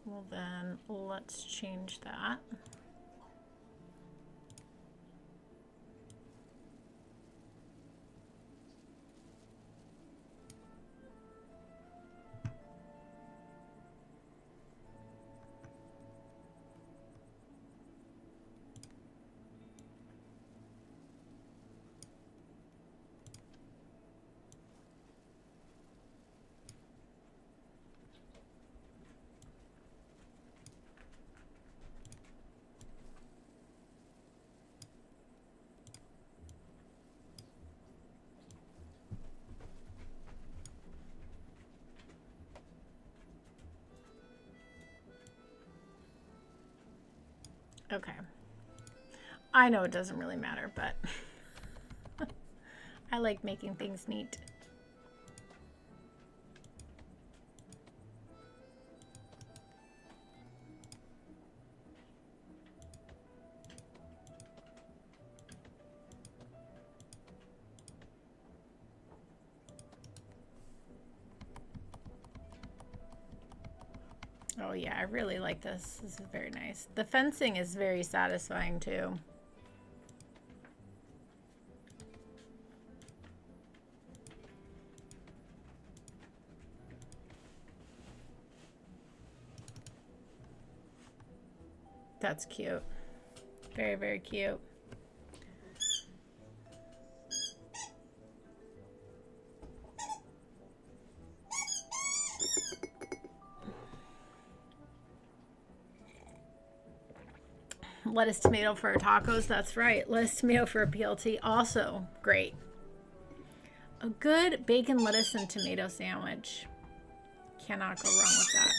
well then let's change that. Okay. I know it doesn't really matter, but I like making things neat. Oh yeah, I really like this. This is very nice. The fencing is very satisfying too. That's cute. Very, very cute. Lettuce tomato for our tacos. That's right. Lettuce tomato for a BLT. Also great. A good bacon, lettuce, and tomato sandwich. Cannot go wrong with that.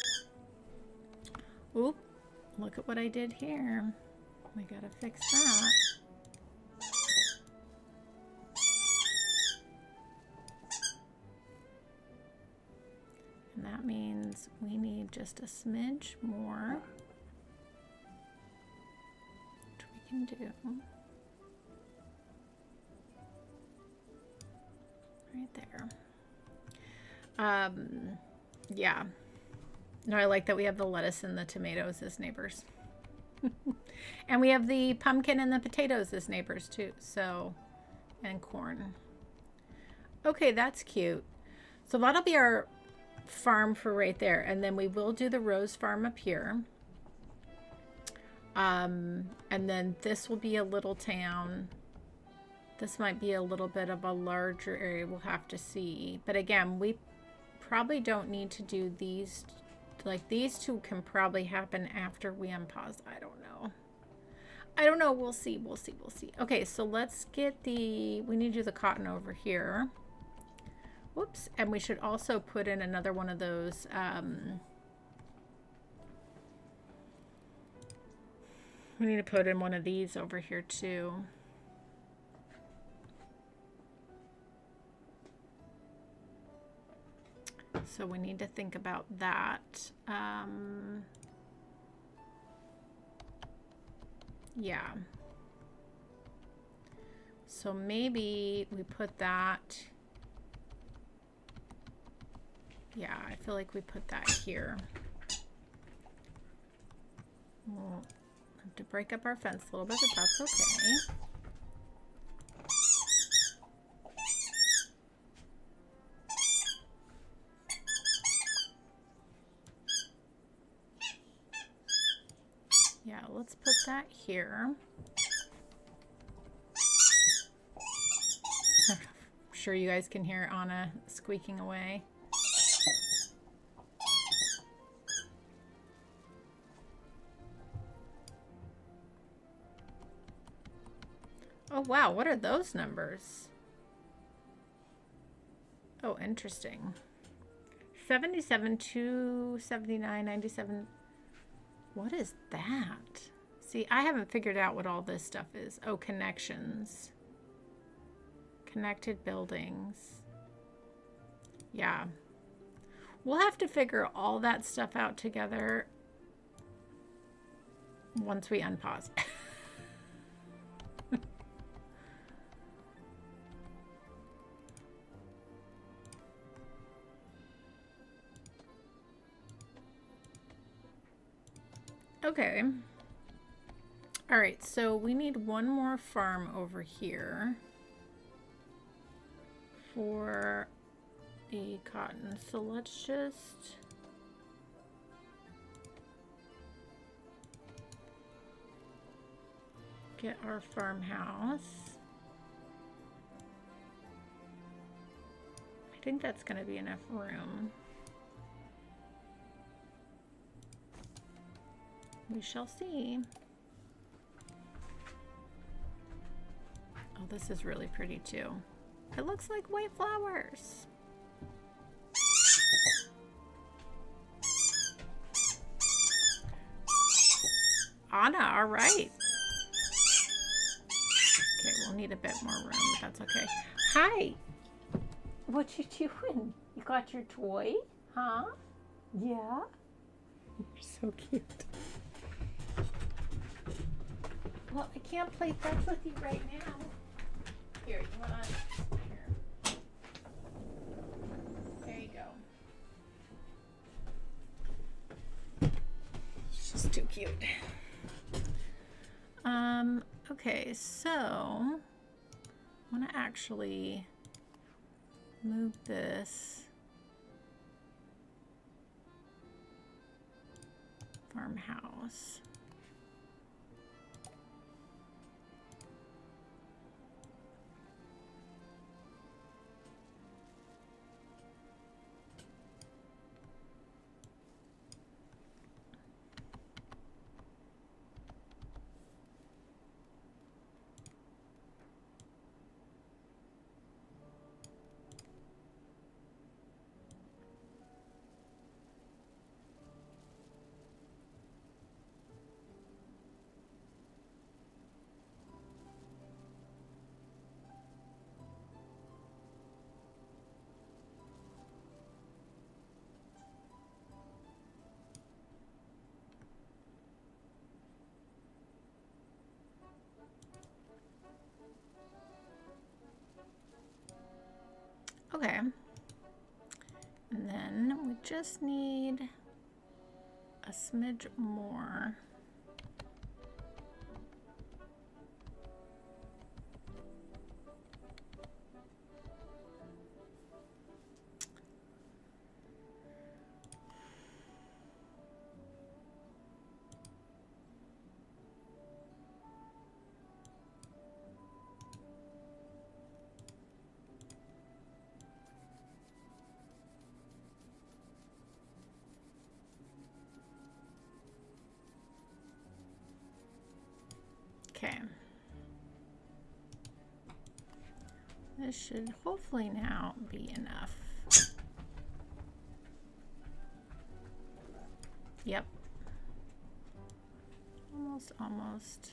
Oop. Look at what I did here. We gotta fix that. And that means we need just a smidge more. Can do right there. Yeah, No, I like that we have the lettuce and the tomatoes as neighbors. And we have the pumpkin and the potatoes as neighbors too. So, and corn. Okay, that's cute. So that'll be our farm for right there. And then we will do the rose farm up here. And then this will be a little town. This might be a little bit of a larger area. We'll have to see. But again, we probably don't need to do these. Like these two can probably happen after we unpause. I don't know. I don't know. We'll see. We'll see. We'll see. Okay, so let's get the, we need to do the cotton over here. Whoops. And we should also put in another one of those. We need to put in one of these over here too. So we need to think about that. Yeah. So maybe we put that. Yeah, I feel like we put that here. We'll have to break up our fence a little bit, but that's okay. Yeah, let's put that here. I'm sure you guys can hear Anna squeaking away. Oh wow, what are those numbers? Oh, interesting. 77, 279, 97. What is that? See, I haven't figured out what all this stuff is. Oh, connections. Connected buildings. Yeah. We'll have to figure all that stuff out together once we unpause. Okay. All right, so we need one more farm over here for the cotton. So let's just get our farmhouse. I think that's going to be enough room. We shall see. Oh, this is really pretty too. It looks like white flowers. Anna, all right. Okay, we'll need a bit more room, but that's okay. Hi. What you doing? You got your toy? Huh? Yeah? You're so cute. Well, I can't play fetch with you right now. Here, you wanna? Here. There you go. She's too cute. Okay, so I want to actually move this farmhouse. Okay. And then we just need a smidge more. Okay. This should hopefully now be enough. Yep. Almost.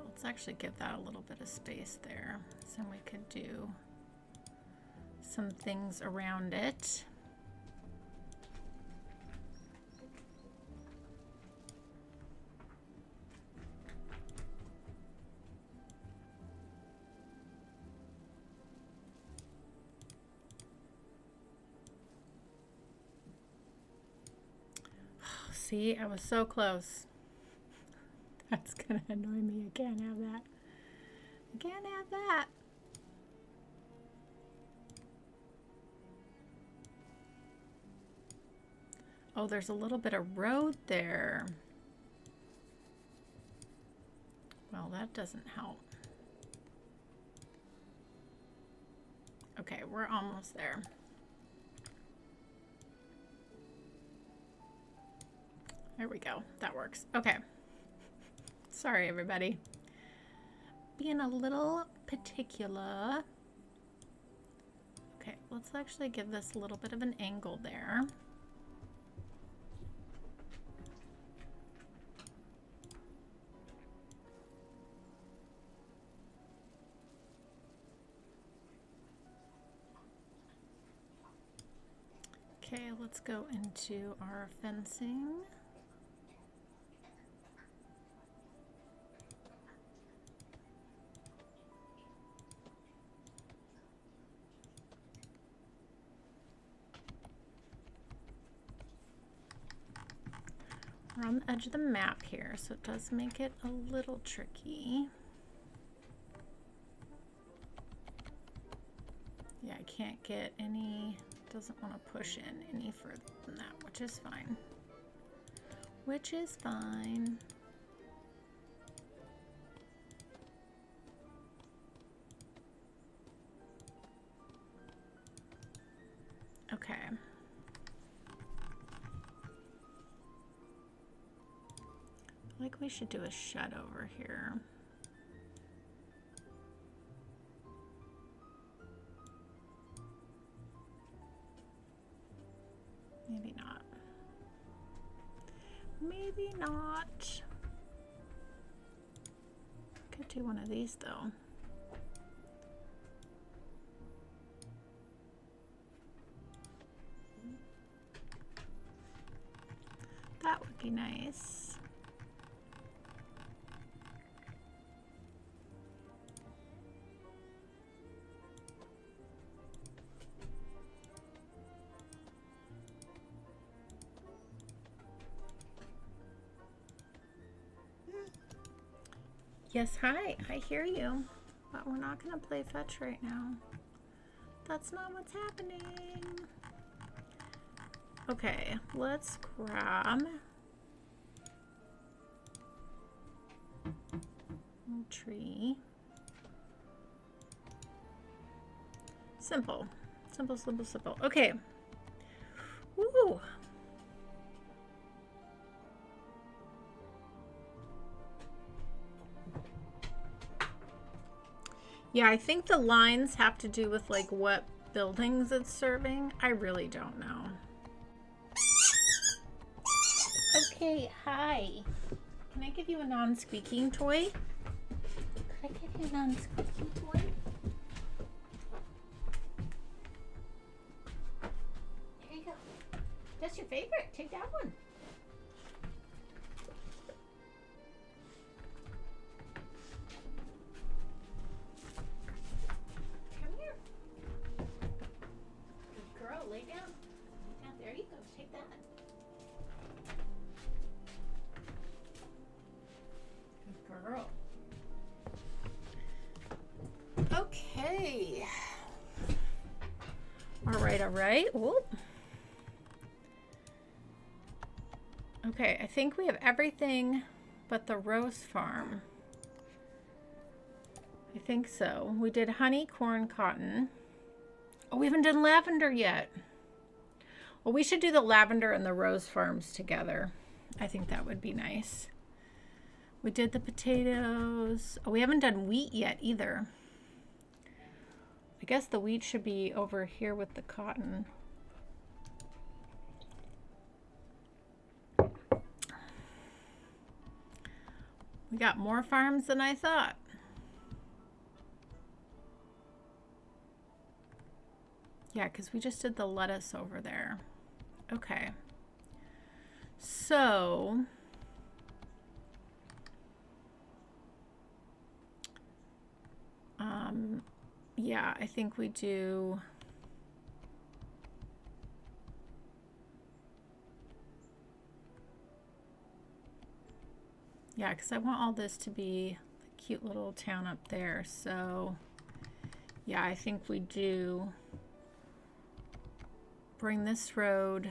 Let's actually give that a little bit of space there, so we could do some things around it. See, I was so close. That's gonna annoy me. I can't have that. I can't have that. Oh, there's a little bit of road there. Well, that doesn't help. Okay, we're almost there. There we go. That works. Okay. Sorry, everybody. Being a little particular. Okay, let's actually give this a little bit of an angle there. Okay, let's go into our fencing. We're on the edge of the map here, so it does make it a little tricky. Yeah, I can't get any, doesn't want to push in any further than that, which is fine. Which is fine. Okay. I think we should do a shed over here. Maybe not. Maybe not. Could do one of these though. That would be nice. Yes, hi, I hear you, but we're not gonna play fetch right now. That's not what's happening. Okay, let's grab a tree. Simple, simple, simple, simple. Okay. Woo. Yeah, I think the lines have to do with like what buildings it's serving. I really don't know. Okay, hi. Can I give you a non-squeaking toy? Could I give you a non-squeaking toy? That's your favorite. Take that one. Come here. Good girl. Lay down. Lay down. There you go. Take that. Good girl. Okay. All right. All right. Whoop. Okay, I think we have everything but the rose farm. I think so. We did honey, corn, cotton. Oh, we haven't done lavender yet. Well, we should do the lavender and the rose farms together. I think that would be nice. We did the potatoes. Oh, we haven't done wheat yet either. I guess the wheat should be over here with the cotton. We got more farms than I thought. Yeah, because we just did the lettuce over there. Okay. So, yeah, I think we do. Yeah, because I want all this to be a cute little town up there. So, yeah, I think we do bring this road.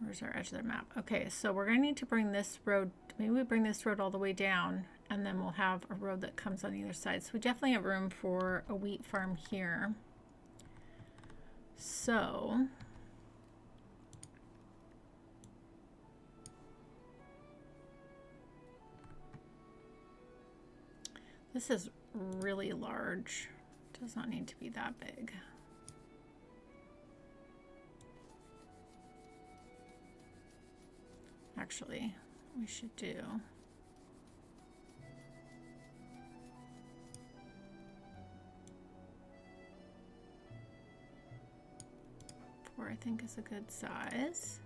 Where's our edge of the map? Okay, so we're going to need to bring this road. Maybe we bring this road all the way down, and then we'll have a road that comes on either side. So we definitely have room for a wheat farm here. So, this is really large. Does not need to be that big. Actually, we should do. 4, I think, is a good size.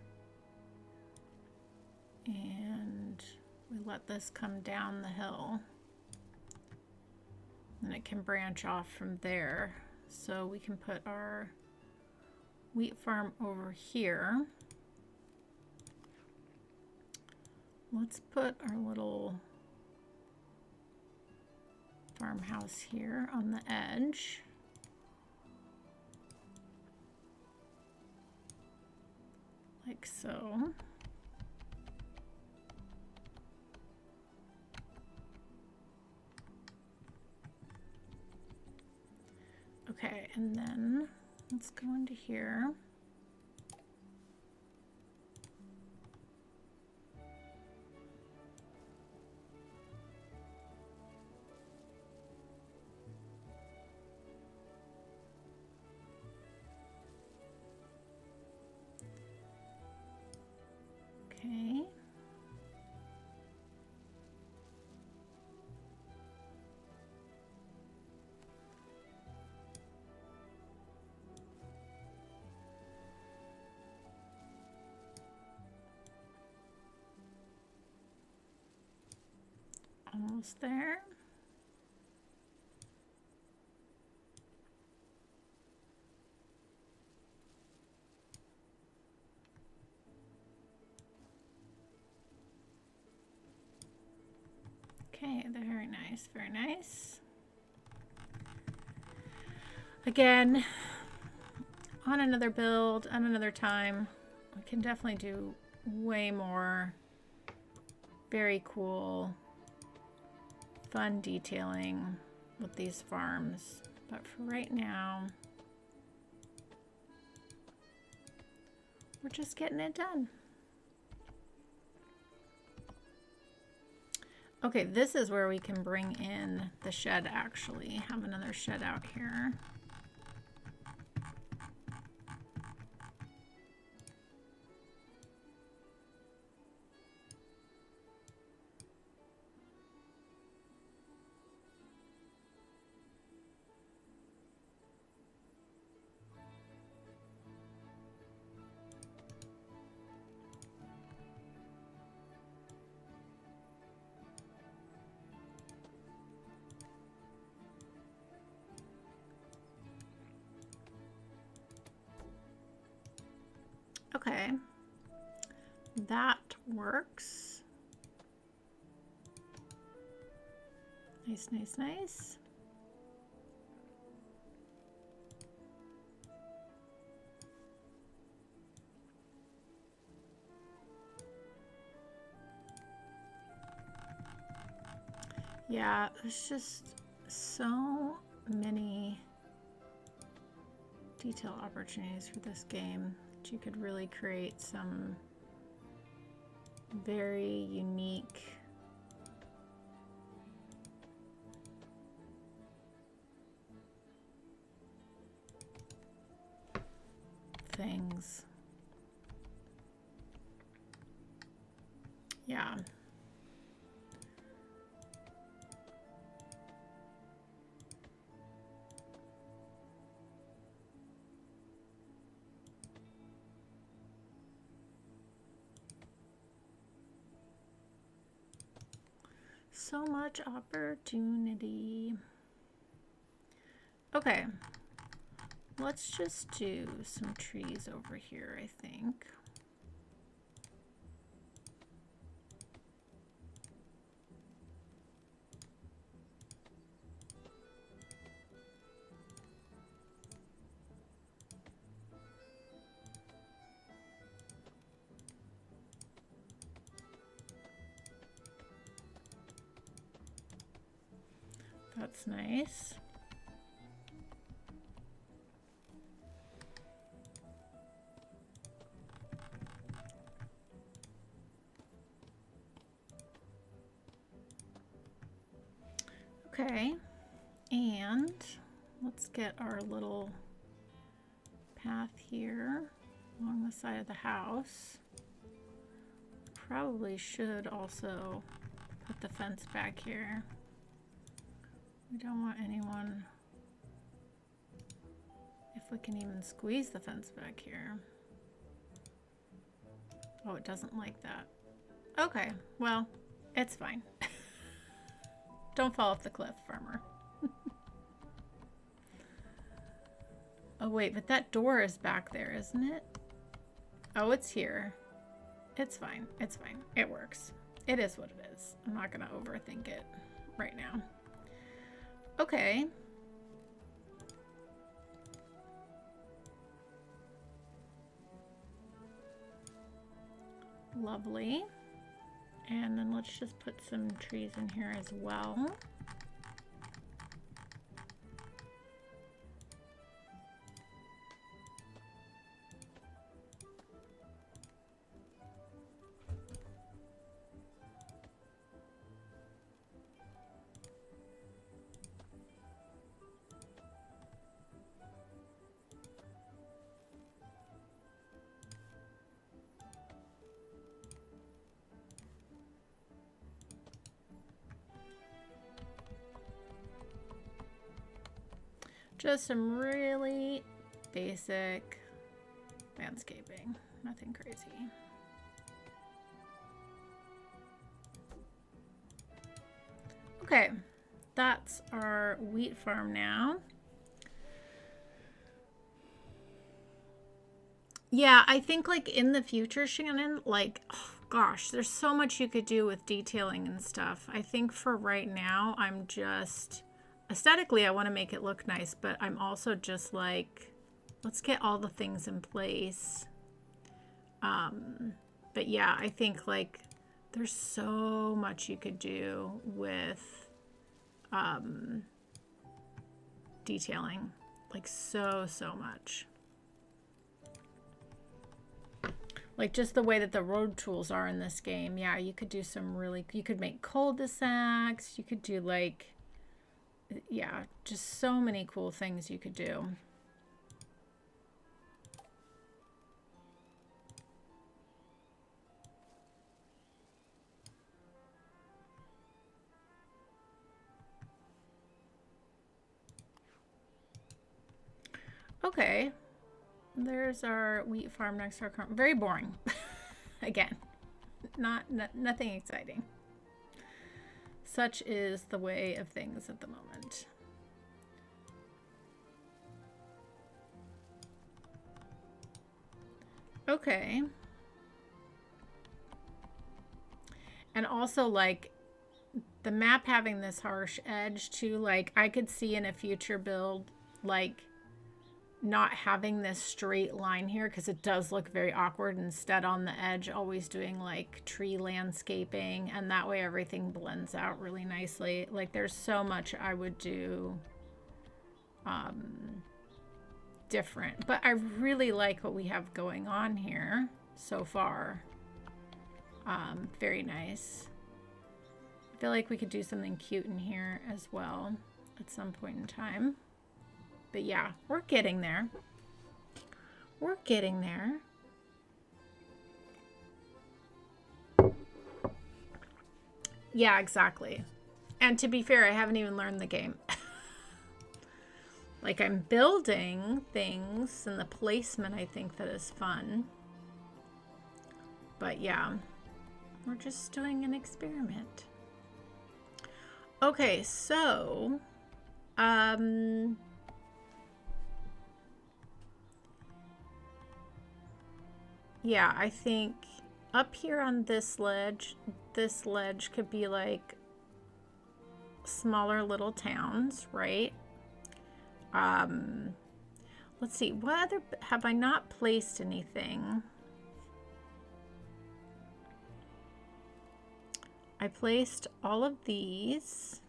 And we let this come down the hill. And it can branch off from there. So we can put our wheat farm over here. Let's put our little farmhouse here on the edge. Like so. Okay, and then let's go into here. Okay. Almost there. Okay, very nice, very nice. Again, on another build, on another time, we can definitely do way more very cool, fun detailing with these farms. But for right now, we're just getting it done. Okay, this is where we can bring in the shed, actually. Have another shed out here. That works. Nice, nice, nice. Yeah, there's just so many detail opportunities for this game that you could really create some very unique things. Yeah. So much opportunity. Okay, let's just do some trees over here, I think. That's nice. Okay, and let's get our little path here along the side of the house. Probably should also put the fence back here. We don't want anyone, if we can even squeeze the fence back here. Oh, it doesn't like that. Okay, well, it's fine. Don't fall off the cliff, farmer. Oh wait, but that door is back there, isn't it? Oh, it's here. It's fine. It's fine. It works. It is what it is. I'm not gonna overthink it right now. Okay. Lovely. And then let's just put some trees in here as well. Just some really basic landscaping, nothing crazy. Okay, that's our wheat farm now. Yeah, I think like in the future, Shannon, like, oh gosh, there's so much you could do with detailing and stuff. I think for right now, I'm just... aesthetically, I want to make it look nice, but I'm also just like, let's get all the things in place. But yeah, I think like there's so much you could do with detailing, like so much. Like just the way that the road tools are in this game. Yeah, you could do some really, you could make cul-de-sacs, you could do like, yeah, just so many cool things you could do. Okay, there's our wheat farm next to our car. Very boring. Again, nothing exciting. Such is the way of things at the moment. Okay. And also, like, the map having this harsh edge too, like, I could see in a future build, like, not having this straight line here, because it does look very awkward. Instead, on the edge, always doing like tree landscaping, and that way everything blends out really nicely. Like, there's so much I would do different, but I really like what we have going on here so far. Very nice. I feel like we could do something cute in here as well at some point in time. But yeah, we're getting there. We're getting there. Yeah, exactly. And to be fair, I haven't even learned the game. Like, I'm building things, and the placement I think that is fun. But yeah, we're just doing an experiment. Okay, so yeah, I think up here on this ledge could be like smaller little towns, right? Let's see, what other, have I not placed anything? I placed all of these,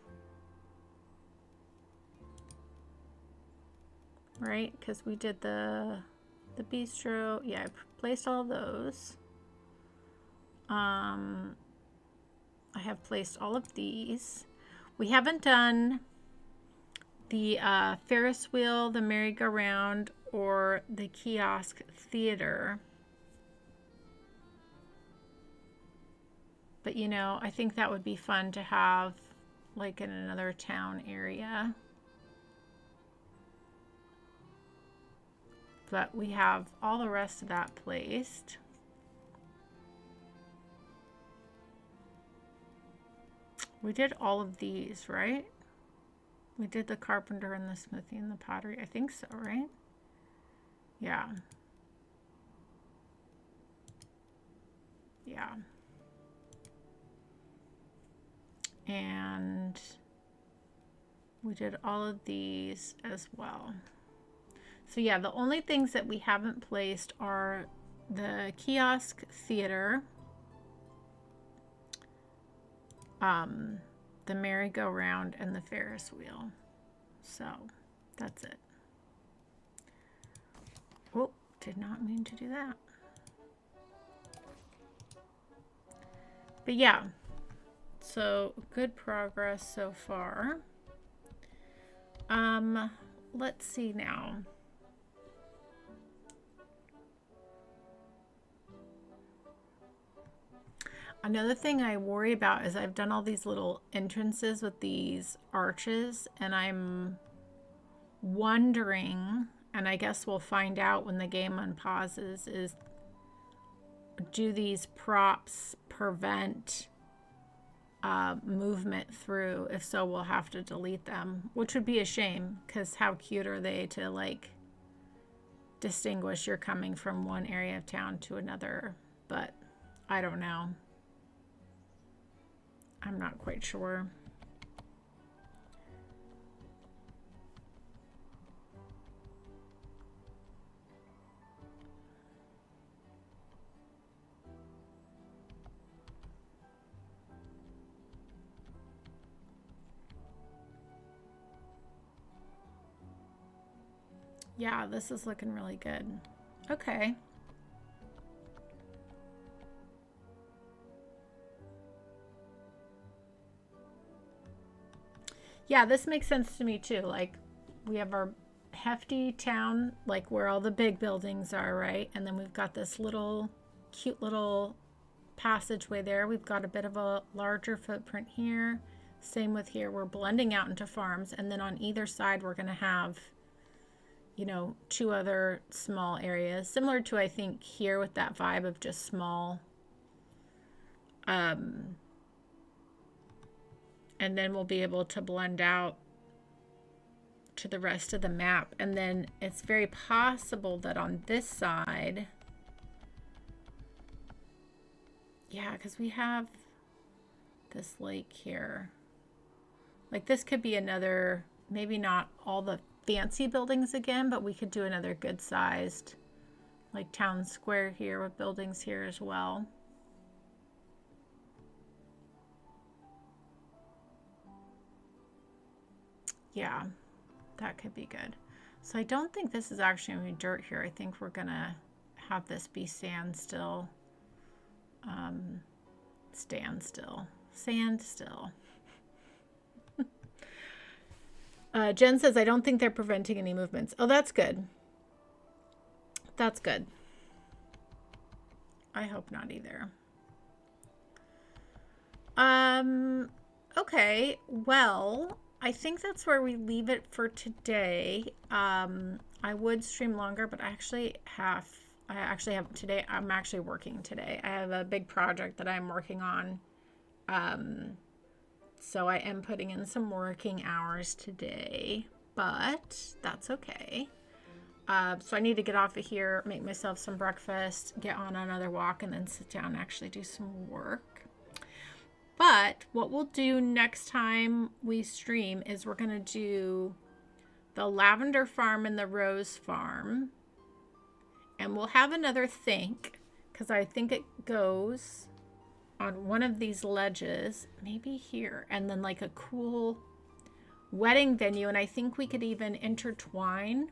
right? Because we did the bistro. Yeah, I placed all of those. I have placed all of these. We haven't done the Ferris wheel, the merry-go-round, or the kiosk theater. But, you know, I think that would be fun to have, like, in another town area. But we have all the rest of that placed. We did all of these, right? We did the carpenter and the smithy and the pottery. I think so, right? Yeah. Yeah. And we did all of these as well. So yeah, the only things that we haven't placed are the kiosk theater, the merry-go-round, and the Ferris wheel. So that's it. Oh, did not mean to do that. But yeah, so good progress so far. Let's see now. Another thing I worry about is I've done all these little entrances with these arches, and I'm wondering, and I guess we'll find out when the game unpauses, is do these props prevent movement through? If so, we'll have to delete them, which would be a shame, because how cute are they to, like, distinguish you're coming from one area of town to another. But I don't know. I'm not quite sure. Yeah, this is looking really good. Okay. Yeah, this makes sense to me too. Like, we have our hefty town, like where all the big buildings are, right? And then we've got this little cute little passageway there. We've got a bit of a larger footprint here. Same with here. We're blending out into farms, and then on either side we're going to have, you know, two other small areas, similar to, I think, here with that vibe of just small. And then we'll be able to blend out to the rest of the map. And then it's very possible that on this side, yeah, because we have this lake here. Like this could be another, maybe not all the fancy buildings again, but we could do another good sized like town square here with buildings here as well. Yeah, that could be good. So I don't think this is actually going to be dirt here. I think we're going to have this be sand still. Stand still. Sand still. Jen says, I don't think they're preventing any movements. Oh, that's good. That's good. I hope not either. Okay, well, I think that's where we leave it for today. I would stream longer, but I actually have today, I'm actually working today. I have a big project that I'm working on. So I am putting in some working hours today, but that's okay. So I need to get off of here, make myself some breakfast, get on another walk, and then sit down and actually do some work. But what we'll do next time we stream is we're going to do the lavender farm and the rose farm. And we'll have another think, because I think it goes on one of these ledges, maybe here, and then like a cool wedding venue. And I think we could even intertwine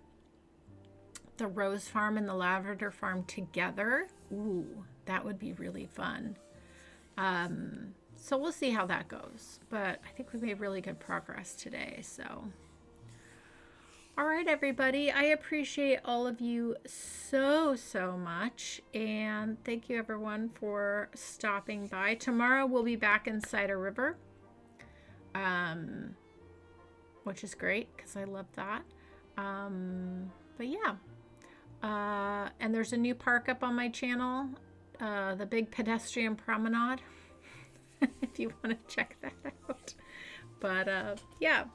the rose farm and the lavender farm together. Ooh, that would be really fun. So we'll see how that goes. But I think we made really good progress today. So, all right, everybody. I appreciate all of you so much. And thank you, everyone, for stopping by. Tomorrow we'll be back in Cider River, which is great because I love that. But yeah. And there's a new park up on my channel, the Big Pedestrian Promenade, if you want to check that out. But yeah.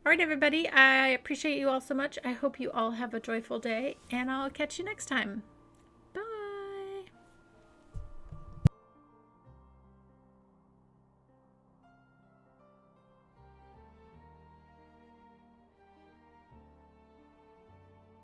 All right, everybody. I appreciate you all so much. I hope you all have a joyful day, and I'll catch you next time.